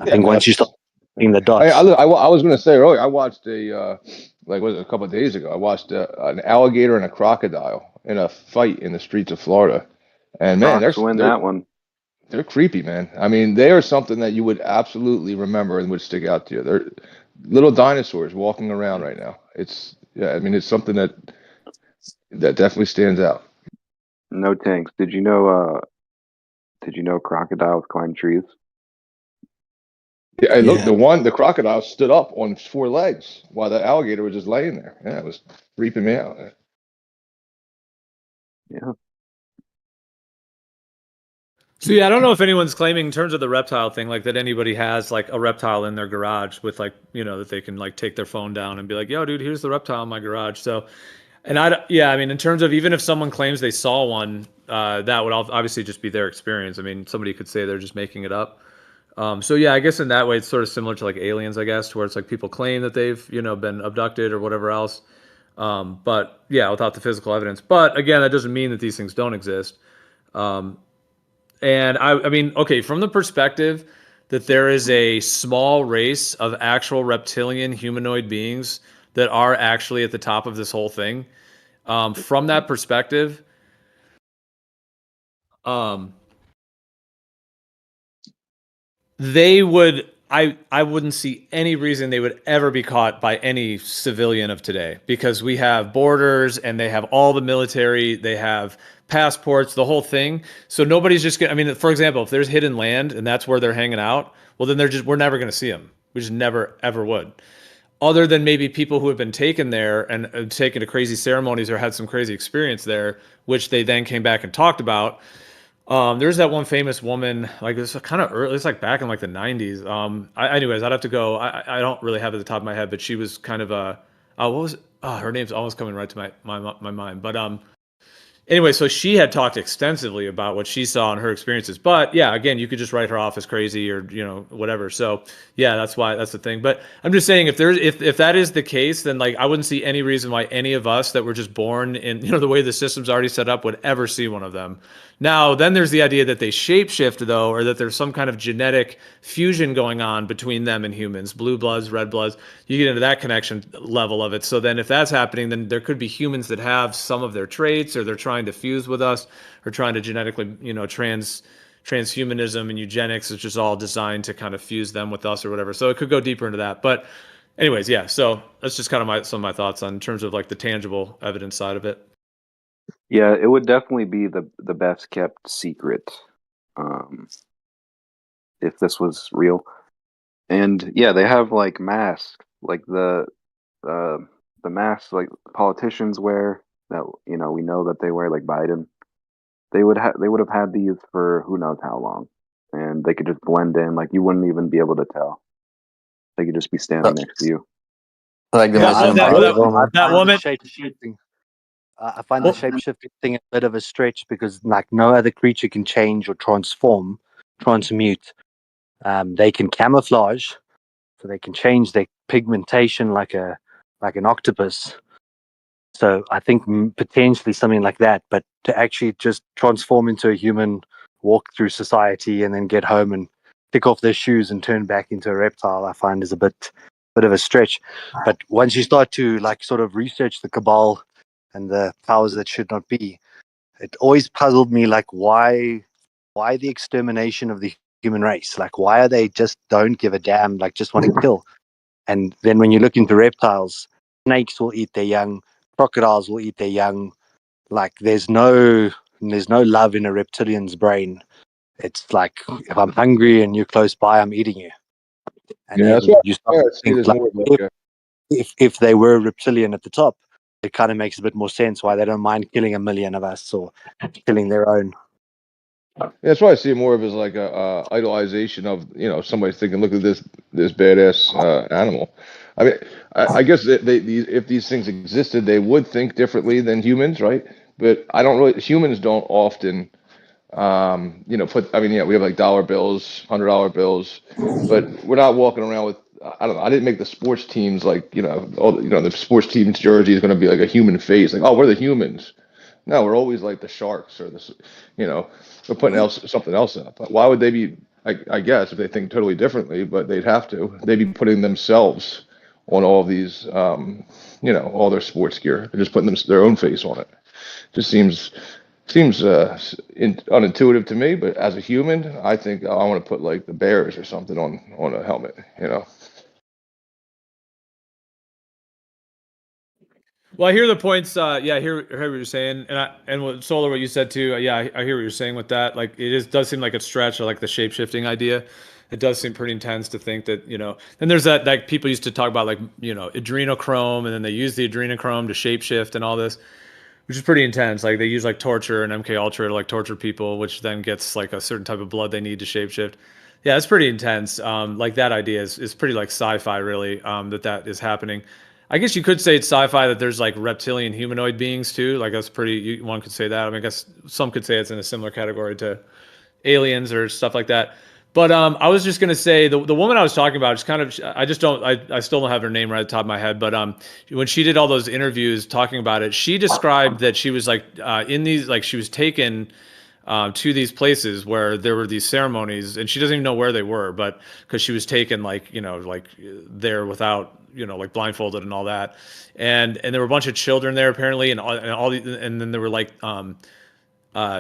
I Yeah, I think mean once you that's. start seeing the I dots, was going to say earlier. I watched like was it a couple of days ago? I watched an alligator and a crocodile in a fight in the streets of Florida, and man, Crocs win that one. they're creepy, man. I mean, they are something that you would absolutely remember and would stick out to you. They're little dinosaurs walking around right now. It's yeah. I mean, it's something that definitely stands out. NoTanks. Did you know? Did you know crocodiles climb trees? Yeah, and look, yeah, the crocodile stood up on 4 legs while the alligator was just laying there. Yeah, it was creeping me out. Yeah. So yeah, I don't know if anyone's claiming in terms of the reptile thing, like that anybody has like a reptile in their garage with like, that they can like take their phone down and be like, yo, dude, here's the reptile in my garage. So, and yeah, I mean, in terms of even if someone claims they saw one, that would obviously just be their experience. I mean, somebody could say they're just making it up. So yeah, I guess in that way, it's sort of similar to like aliens, I guess, where it's like people claim that they've, been abducted or whatever else. But yeah, without the physical evidence. But again, that doesn't mean that these things don't exist. And I mean, okay, from the perspective that there is a small race of actual reptilian humanoid beings that are actually at the top of this whole thing, from that perspective, um, they would. I wouldn't see any reason they would ever be caught by any civilian of today because we have borders and they have all the military, they have passports, the whole thing. So nobody's just gonna. I mean, for example, if there's hidden land and that's where they're hanging out, well, then we're never gonna see them. We just never ever would. Other than maybe people who have been taken there and taken to crazy ceremonies or had some crazy experience there, which they then came back and talked about. There's that one famous woman, like it's kind of early, it's like back in like the 90s. Anyways, I'd have to go. I don't really have it at the top of my head, but she was kind of a, what was, her name's almost coming right to my mind. But anyway, so she had talked extensively about what she saw and her experiences. But yeah, again, you could just write her off as crazy or whatever. So yeah, that's the thing. But I'm just saying if that is the case, then like I wouldn't see any reason why any of us that were just born in the way the system's already set up would ever see one of them. Now, then there's the idea that they shapeshift though, or that there's some kind of genetic fusion going on between them and humans, blue bloods, red bloods. You get into that connection level of it. So then if that's happening, then there could be humans that have some of their traits or they're trying to fuse with us or trying to genetically, transhumanism and eugenics is just all designed to kind of fuse them with us or whatever. So it could go deeper into that. But anyways, yeah. So that's just kind of some of my thoughts on in terms of like the tangible evidence side of it. Yeah, it would definitely be the best kept secret. Um, if this was real. And yeah, they have like masks, like uh, the masks like politicians wear that we know that they wear, like Biden. They would have had these for who knows how long, and they could just blend in, like you wouldn't even be able to tell. They could just be standing next to you. Like the Yeah, Mission Impossible. I that find the woman. shape shifting. I find the shape shifting thing a bit of a stretch because, like, no other creature can change or transmute. They can camouflage, so they can change their pigmentation like an octopus. So I think potentially something like that. But to actually just transform into a human, walk through society, and then get home and kick off their shoes and turn back into a reptile, I find is a bit of a stretch. But once you start to like sort of research the cabal and the powers that should not be, it always puzzled me like why the extermination of the human race? Like why are they just don't give a damn, like just want to kill? And then when you look into reptiles, snakes will eat their young, crocodiles will eat their young. Like there's no love in a reptilian's brain. It's like if I'm hungry and you're close by, I'm eating you. And Yeah, that's then why you start I to see it think as like more of like a, if they were reptilian at the top, it kind of makes a bit more sense why they don't mind killing a million of us or killing their own. yeah, that's why I see it more of as like a idolization of somebody thinking, look at this badass animal. I mean, I guess if these things existed, they would think differently than humans, right? But I don't really. Humans don't often, put. I mean, yeah, we have like dollar bills, $100 bills, but we're not walking around with. I don't know. I didn't make the sports teams like the sports team's jersey is going to be like a human face, like oh we're the humans. No, we're always like the sharks or this, you know, we're putting something else in it. But why would they be? I guess if they think totally differently, but they'd have to. They'd be putting themselves on all these, all their sports gear. They're just putting their own face on it. Just seems unintuitive to me. But as a human, I think I want to put like the bears or something on a helmet. You know. Well, I hear the points. Yeah, I hear what you're saying, and what Solar, what you said too. Yeah, I hear what you're saying with that. Like, does seem like a stretch. I like the shape shifting idea. It does seem pretty intense to think that Then there's that like people used to talk about like adrenochrome, and then they use the adrenochrome to shape shift and all this, which is pretty intense. Like they use like torture and MK Ultra to like torture people, which then gets like a certain type of blood they need to shapeshift. Yeah, it's pretty intense. Like that idea is pretty like sci-fi, really. That is happening. I guess you could say it's sci-fi that there's like reptilian humanoid beings too. Like that's pretty. One could say that. I mean, I guess some could say it's in a similar category to aliens or stuff like that. But I was just gonna say the woman I was talking about is kind of I still don't have her name right at the top of my head. But when she did all those interviews talking about it, she described that she was like in these like she was taken to these places where there were these ceremonies, and she doesn't even know where they were, but because she was taken like like there without like blindfolded and all that, and there were a bunch of children there apparently, and then there were like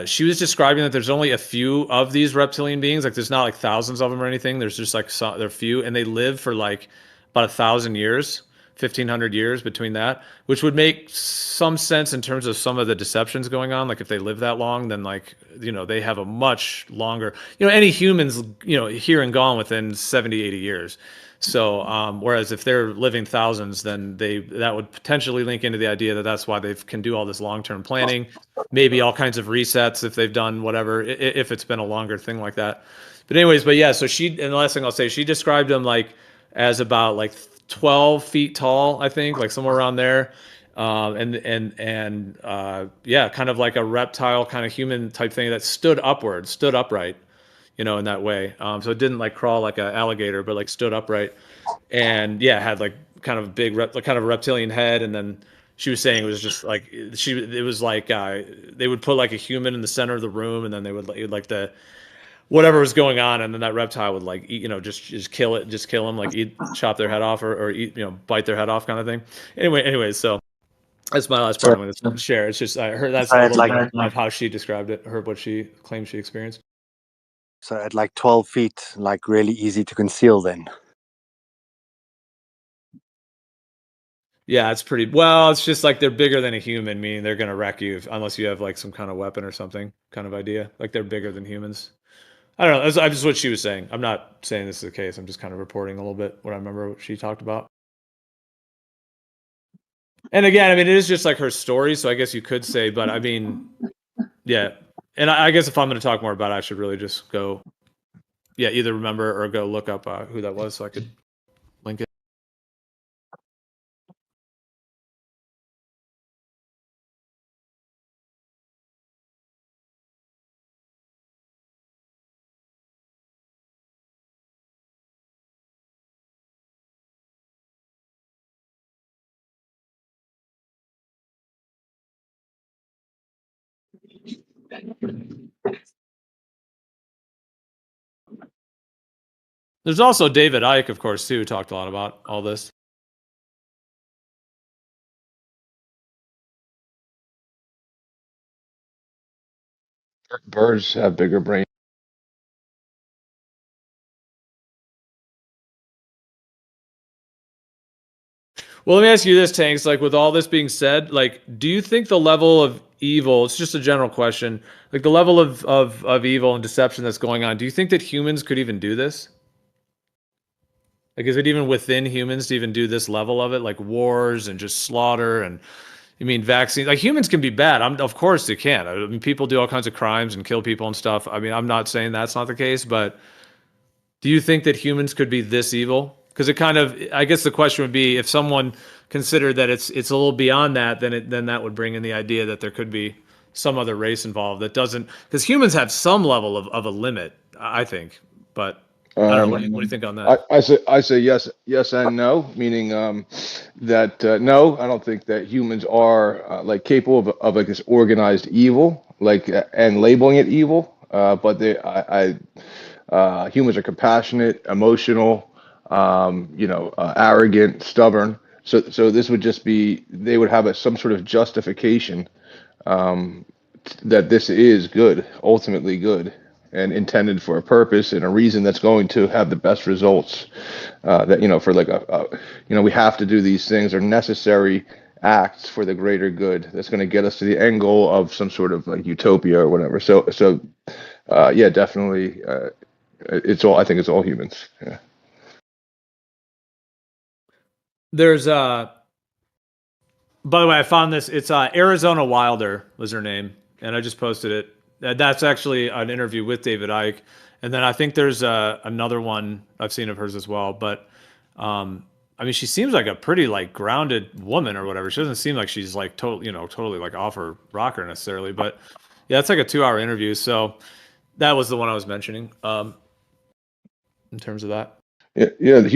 she was describing that there's only a few of these reptilian beings. Like there's not like thousands of them or anything. There's just like there are few, and they live for like about 1,000 years, 1,500 years between that, which would make some sense in terms of some of the deceptions going on. Like if they live that long, then like they have a much longer. Any humans here and gone within 70, 80 years. So, whereas if they're living thousands, then that would potentially link into the idea that that's why they can do all this long-term planning, maybe all kinds of resets if they've done whatever, if it's been a longer thing like that. But anyways, but yeah, so and the last thing I'll say, she described them like as about like 12 feet tall, I think, like somewhere around there. Yeah, kind of like a reptile kind of human type thing that stood upright, in that way. So it didn't like crawl like an alligator, but like stood upright, and yeah, had like kind of big, like kind of a reptilian head. And then she was saying it was just like it was like they would put like a human in the center of the room, and then they would like the whatever was going on, and then that reptile would like eat, just kill it, just kill them, like chop their head off or eat, bite their head off, kind of thing. Anyways, so that's my last part So, I'm going to share. It's just I heard that's so a at little like bit of how she described it, heard what she claimed she experienced. so at like 12 feet, like really easy to conceal then. Yeah, it's pretty well. It's just like they're bigger than a human, meaning they're gonna wreck you unless you have like some kind of weapon or something kind of idea. Like they're bigger than humans. I don't know. That's just what she was saying. I'm not saying this is the case. I'm just kind of reporting a little bit what I remember what she talked about. And again, I mean, it is just like her story, so I guess you could say, but I mean, yeah. And I guess if I'm going to talk more about it, I should really just go, yeah, either remember or go look up who that was so I could link it. There's also David Icke, of course, too, who talked a lot about all this. Birds have bigger brains. Well, let me ask you this, Tanks. Like, with all this being said, like, do you think the level of evil, it's just a general question, like the level of evil and deception that's going on, do you think that humans could even do this? Like, is it even within humans to even do this level of it? Like wars and just slaughter and, I mean, vaccines. Like, humans can be bad. Of course they can. I mean, people do all kinds of crimes and kill people and stuff. I mean, I'm not saying that's not the case, but do you think that humans could be this evil? Because it kind of, I guess the question would be, if someone considered that it's a little beyond that, then that would bring in the idea that there could be some other race involved that doesn't, because humans have some level of a limit, I think. But I don't know. What do you think on that? I say yes and no, meaning that no, I don't think that humans are like capable of like this organized evil, like and labeling it evil. But humans are compassionate, emotional, arrogant, stubborn. So this would just be they would have some sort of justification that this is good, ultimately good, and intended for a purpose and a reason that's going to have the best results. That for like we have to do these things are necessary acts for the greater good. That's going to get us to the end goal of some sort of like utopia or whatever. So yeah, definitely, it's all. I think it's all humans. Yeah. There's by the way, I found this. It's Arizona Wilder was her name, and I just posted it. That's actually an interview with David Icke, and then I think there's another one I've seen of hers as well. But I mean, she seems like a pretty like grounded woman or whatever. She doesn't seem like she's like totally like off her rocker necessarily. But yeah, it's like a 2-hour interview. So that was the one I was mentioning in terms of that. Yeah. The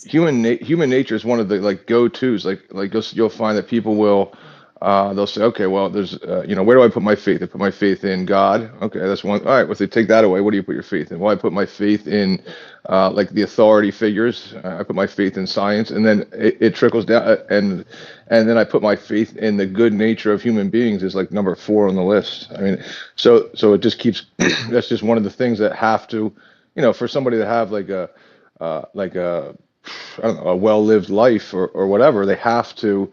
human nature is one of the like go-tos. Like you'll find that people will they'll say, okay, well, there's where do I put my faith? I put my faith in God. Okay, that's one. All right, well, if they take that away, what do you put your faith in? Well, I put my faith in like the authority figures. I put my faith in science, and then it trickles down, and then I put my faith in the good nature of human beings is like number 4 on the list. I mean, so it just keeps. That's just one of the things that have to, for somebody to have like a I don't know, a well-lived life or whatever, they have to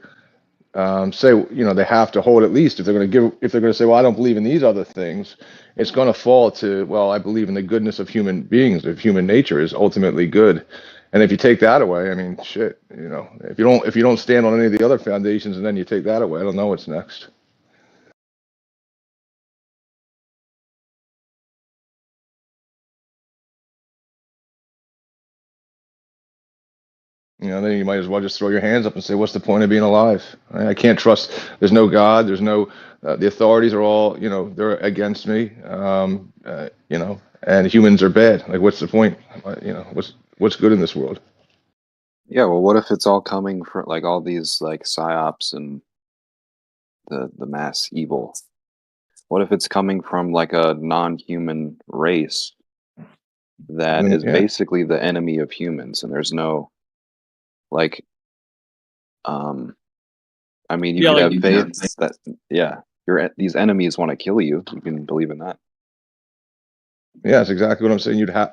say, they have to hold at least if they're going to say, well, I don't believe in these other things, it's going to fall to, well, I believe in the goodness of human beings, if human nature is ultimately good. And if you take that away, I mean, shit, if you don't stand on any of the other foundations and then you take that away, I don't know what's next. Then you might as well just throw your hands up and say, what's the point of being alive? I can't trust. There's no God. There's no, the authorities are all, they're against me, and humans are bad. Like, what's the point? What's good in this world? Yeah, well, what if it's all coming from like all these like psyops and the mass evil? What if it's coming from like a non-human race that is Yeah. basically the enemy of humans, and there's no like, I mean, you could have faith that these enemies want to kill you. You can believe in that. Yeah, that's exactly what I'm saying. You'd have,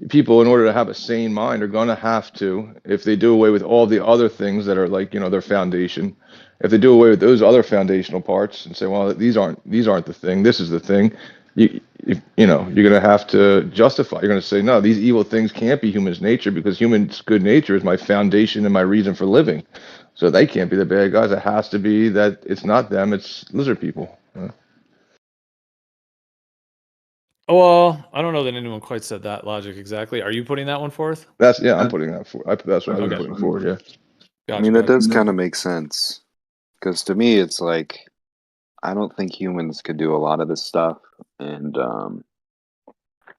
people in order to have a sane mind are going to have to, if they do away with all the other things that are like, their foundation, if they do away with those other foundational parts and say, well, these aren't the thing, this is the thing, you know, you're going to have to justify. You're going to say, no, these evil things can't be human's nature because human's good nature is my foundation and my reason for living. So they can't be the bad guys. It has to be that it's not them, it's lizard people. Well, I don't know that anyone quite said that logic exactly. Are you putting that one forth? That's, yeah, I'm putting that that's what I've been Okay. putting forward, yeah. I Gotcha. mean, that Gotcha. does kind of make sense because to me, it's like I don't think humans could do a lot of this stuff, and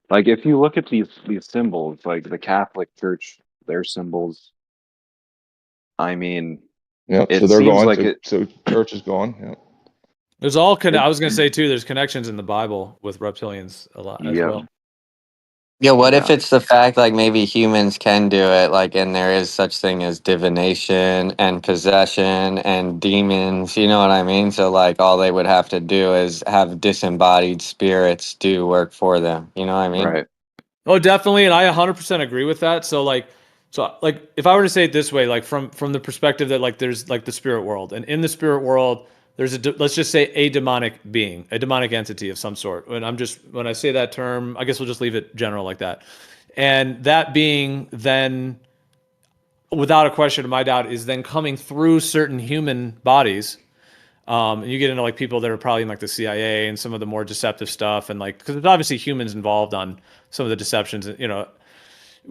like if you look at these symbols, like the Catholic Church, their symbols. I mean, Yeah, so it they're seems gone. like it. So church is gone. Yeah. There's all I was going to say too, there's connections in the Bible with reptilians a lot as Yep. well. Yeah, what if Yeah. it's the fact like maybe humans can do it, like, and there is such thing as divination and possession and demons, you know what I mean? So like all they would have to do is have disembodied spirits do work for them, you know what I mean? Right. Oh, definitely, and I 100% agree with that. So like if I were to say it this way, like from the perspective that like there's like the spirit world, and in the spirit world there's let's just say a demonic being, a demonic entity of some sort. When I say that term, I guess we'll just leave it general like that. And that being then, without a question of my doubt, is then coming through certain human bodies. And you get into like people that are probably in like the CIA and some of the more deceptive stuff, and like because there's obviously humans involved on some of the deceptions, you know,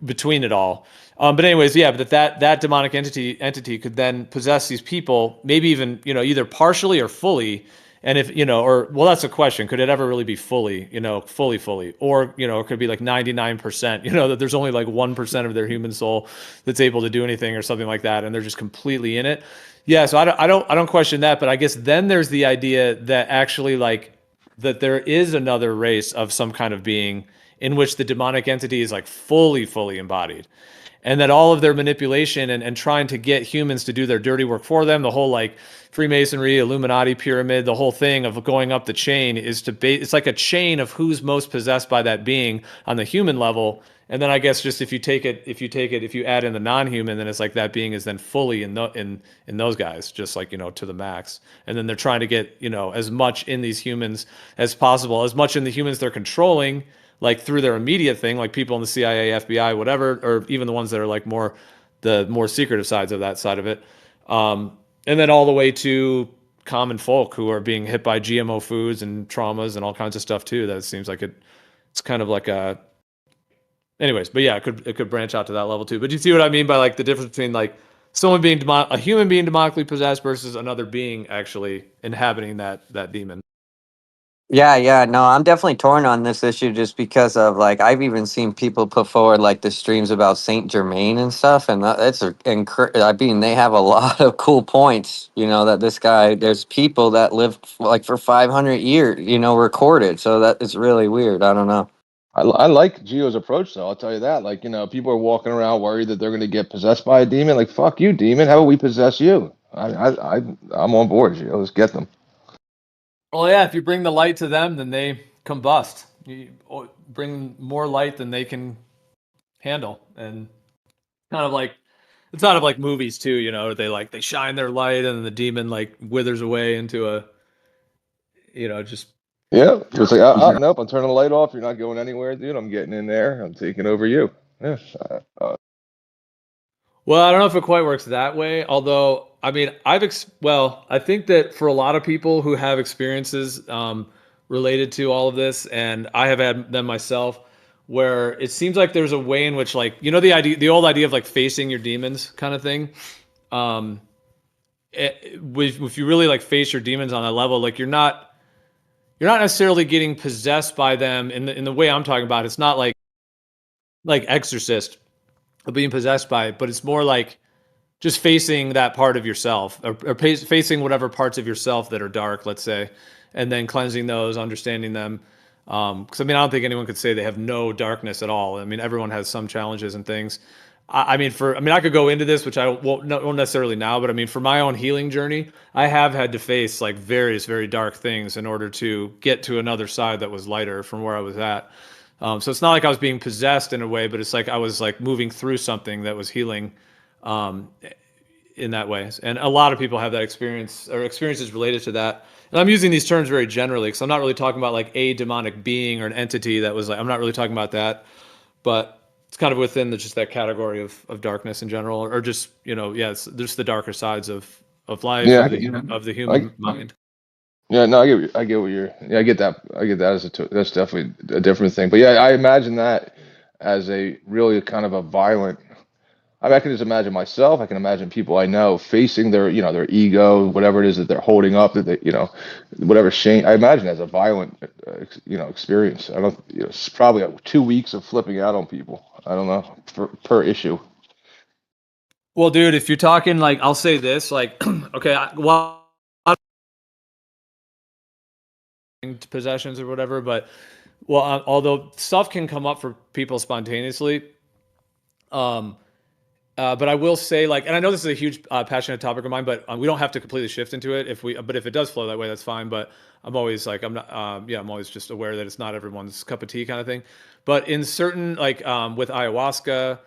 between it all. But anyways, yeah, but that demonic entity could then possess these people, maybe even, you know, either partially or fully. And if, you know, or well, that's a question. Could it ever really be fully, you know, fully, or, you know, it could be like 99%, you know, that there's only like 1% of their human soul that's able to do anything or something like that, and they're just completely in it. Yeah, so I don't question that, but I guess then there's the idea that actually like that there is another race of some kind of being in which the demonic entity is like fully embodied, and that all of their manipulation and trying to get humans to do their dirty work for them, the whole like Freemasonry, Illuminati pyramid, the whole thing of going up the chain is it's like a chain of who's most possessed by that being on the human level. And then I guess just if you add in the non-human, then it's like that being is then fully in those guys, just like, you know, to the max. And then they're trying to get, you know, as much in these humans as possible, as much in the humans they're controlling, like through their immediate thing, like people in the CIA, FBI, whatever, or even the ones that are like the more secretive sides of that side of it. And then all the way to common folk who are being hit by GMO foods and traumas and all kinds of stuff too. That seems like it's kind of like a, anyways, but yeah, it could branch out to that level too. But you see what I mean by like the difference between like someone being a human being demonically possessed versus another being actually inhabiting that demon. Yeah, no, I'm definitely torn on this issue just because of like I've even seen people put forward like the streams about Saint Germain and stuff, and that's I mean they have a lot of cool points. You know that this guy, there's people that lived like for 500 years, you know, recorded. So that is really weird. I don't know. I like Gio's approach, though. I'll tell you that. Like, you know, people are walking around worried that they're going to get possessed by a demon. Like, fuck you, demon. How about we possess you? I'm on board, Gio. Let's get them. Well, yeah, if you bring the light to them, then they combust. You bring more light than they can handle, and kind of like it's out of like movies too, you know. They shine their light, and then the demon like withers away into a, you know, just Yeah. It's like, nope, I'm turning the light off. You're not going anywhere, dude. I'm getting in there. I'm taking over you. Yeah. Well, I don't know if it quite works that way. Although, I mean, I think that for a lot of people who have experiences related to all of this, and I have had them myself, where it seems like there's a way in which, like, you know, the old idea of like facing your demons kind of thing. Um, if you really like face your demons on that level, like you're not necessarily getting possessed by them in the way I'm talking about. It's not like Exorcist of being possessed by it, but it's more like just facing that part of yourself, or facing whatever parts of yourself that are dark, let's say, and then cleansing those, understanding them. Because I mean, I don't think anyone could say they have no darkness at all. I mean, everyone has some challenges and things. I mean, I could go into this, which I won't necessarily now, but I mean, for my own healing journey, I have had to face like various very dark things in order to get to another side that was lighter from where I was at. So it's not like I was being possessed in a way, but it's like I was like moving through something that was healing. in that way. And a lot of people have that experience or experiences related to that. And I'm using these terms very generally because I'm not really talking about like a demonic being or an entity that was like, I'm not really talking about that, but it's kind of within just that category of darkness in general, or just, it's just the darker sides of life, Yeah, of the I, human mind. yeah, no, I get what you're, yeah, I get that as that's definitely a different thing. But yeah, I imagine that as a really kind of a violent. I mean, I can just imagine myself. I can imagine people I know facing their, their ego, whatever it is that they're holding up, that they, whatever shame. I imagine as a violent, experience. I don't, it's probably 2 weeks of flipping out on people. I don't know per issue. Well, dude, if you're talking like, I'll say this, like, okay, well, possessions or whatever, but well, although stuff can come up for people spontaneously, but I will say, like, and I know this is a huge passionate topic of mine, but we don't have to completely shift into it. But if it does flow that way, that's fine. But I'm always like, I'm not, I'm always just aware that it's not everyone's cup of tea kind of thing. But in certain, like, with ayahuasca,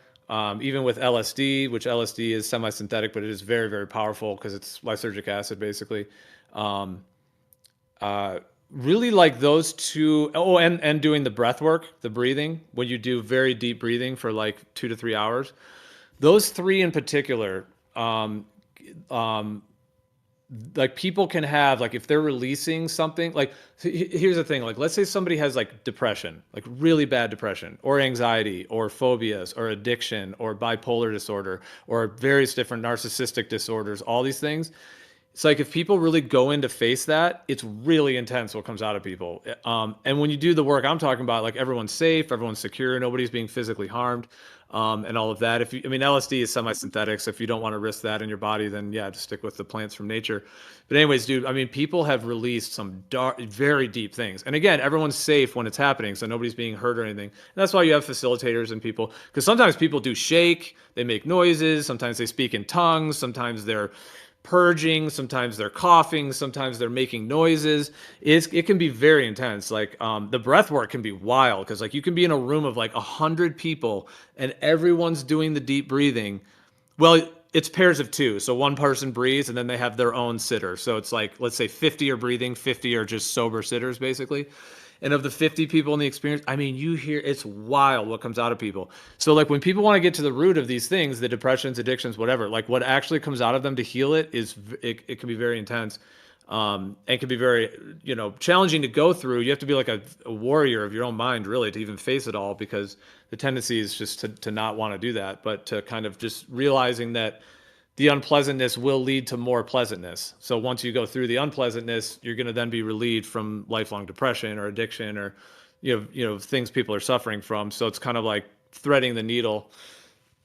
even with LSD, which LSD is semi-synthetic, but it is very, very powerful because it's lysergic acid, basically. Um, really like those two. Oh, and doing the breath work, the breathing, when you do very deep breathing for like 2 to 3 hours. Those three in particular, um, like people can have, like if they're releasing something, like here's the thing, like let's say somebody has like depression, like really bad depression, or anxiety, or phobias, or addiction, or bipolar disorder, or various different narcissistic disorders, all these things. It's like if people really go in to face that, it's really intense what comes out of people. And when you do the work I'm talking about, like everyone's safe, everyone's secure, nobody's being physically harmed, and all of that. I mean, LSD is semi-synthetic, so if you don't want to risk that in your body, then yeah, just stick with the plants from nature. But anyways, dude, I mean, people have released some dark, very deep things. And again, everyone's safe when it's happening, so nobody's being hurt or anything. And that's why you have facilitators and people, because sometimes people do shake, they make noises, sometimes they speak in tongues, sometimes they're purging, sometimes they're coughing, sometimes they're making noises. It can be very intense. Like the breath work can be wild because like you can be in a room of like 100 people and everyone's doing the deep breathing. Well, it's pairs of two. So one person breathes and then they have their own sitter. So it's like, let's say 50 are breathing, 50 are just sober sitters basically. And of the 50 people in the experience, I mean, you hear, it's wild what comes out of people. So like when people want to get to the root of these things, the depressions, addictions, whatever, like what actually comes out of them to heal it is, it can be very intense. And can be very, challenging to go through. You have to be like a warrior of your own mind, really, to even face it all, because the tendency is just to not want to do that, but to kind of just realizing that the unpleasantness will lead to more pleasantness. So once you go through the unpleasantness, you're going to then be relieved from lifelong depression or addiction or, things people are suffering from. So it's kind of like threading the needle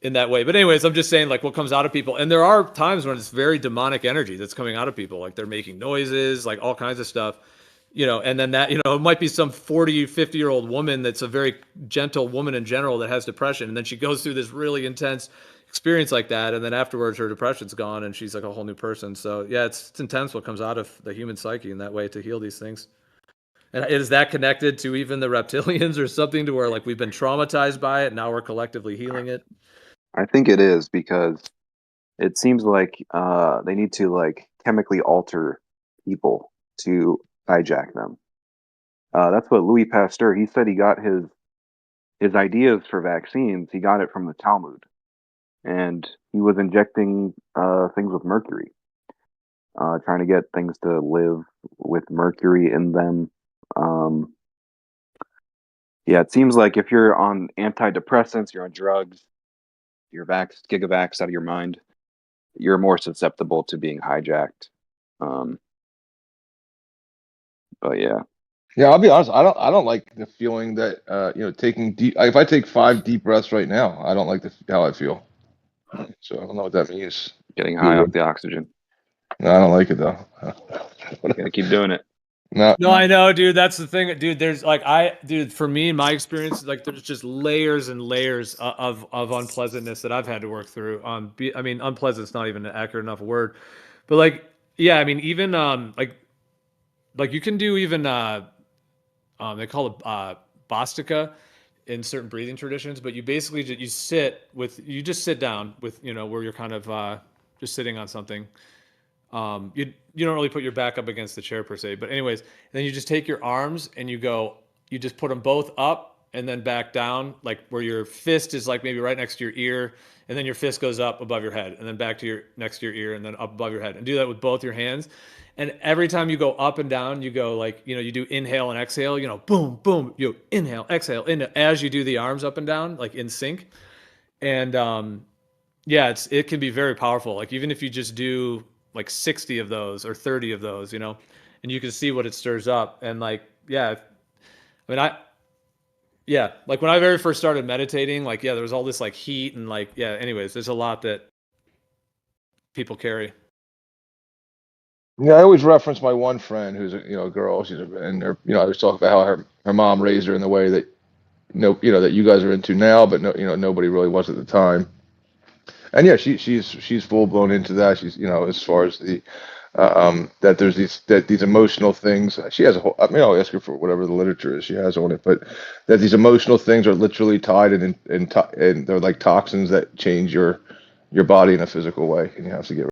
in that way. But anyways, I'm just saying like what comes out of people. And there are times when it's very demonic energy that's coming out of people. Like they're making noises, like all kinds of stuff, and then that, it might be some 40, 50-year-old woman that's a very gentle woman in general that has depression. And then she goes through this really intense experience like that. And then afterwards her depression's gone and she's like a whole new person. So yeah, it's intense what comes out of the human psyche in that way to heal these things. And is that connected to even the reptilians or something, to where like we've been traumatized by it, now we're collectively healing it? I think it is because it seems like they need to like chemically alter people to hijack them. That's what Louis Pasteur, he said he got his ideas for vaccines. He got it from the Talmud, and he was injecting things with mercury, trying to get things to live with mercury in them. Um, yeah, it seems like if you're on antidepressants, you're on drugs, you're gigavaxed out of your mind, you're more susceptible to being hijacked. Um, but yeah, Yeah, I'll be honest. I don't like the feeling that taking deep. If I take 5 deep breaths right now, I don't like how I feel. So I don't know what that means. getting high Yeah. off the oxygen. No, I don't like it though. You gotta keep doing it. No. No, I know, dude. That's the thing, dude. There's like, dude, for me, in my experience, like, there's just layers and layers of unpleasantness that I've had to work through. I mean, unpleasant's not even an accurate enough word, but like, yeah, I mean, even like you can do even they call it Bostica in certain breathing traditions, but you basically you just sit down with, where you're kind of just sitting on something. You don't really put your back up against the chair per se, but anyways, then you just take your arms and you just put them both up and then back down, like where your fist is like maybe right next to your ear, and then your fist goes up above your head, and then back to next to your ear, and then up above your head, and do that with both your hands. And every time you go up and down, you go like, you do inhale and exhale, boom, boom, you inhale, exhale, as you do the arms up and down, like in sync. And yeah, it can be very powerful. Like even if you just do like 60 of those or 30 of those, and you can see what it stirs up. And like, yeah, I mean, yeah, like when I very first started meditating, like, yeah, there was all this like heat and like, yeah, anyways, there's a lot that people carry. Yeah, I always reference my one friend who's a girl. And I always talk about how her mom raised her in the way that that you guys are into now, but nobody really was at the time. And yeah, she's full blown into that. She's as far as the that there's these emotional things. She has a whole. I mean, I'll ask her for whatever the literature is she has on it, but that these emotional things are literally tied and they're like toxins that change your body in a physical way, and you have to get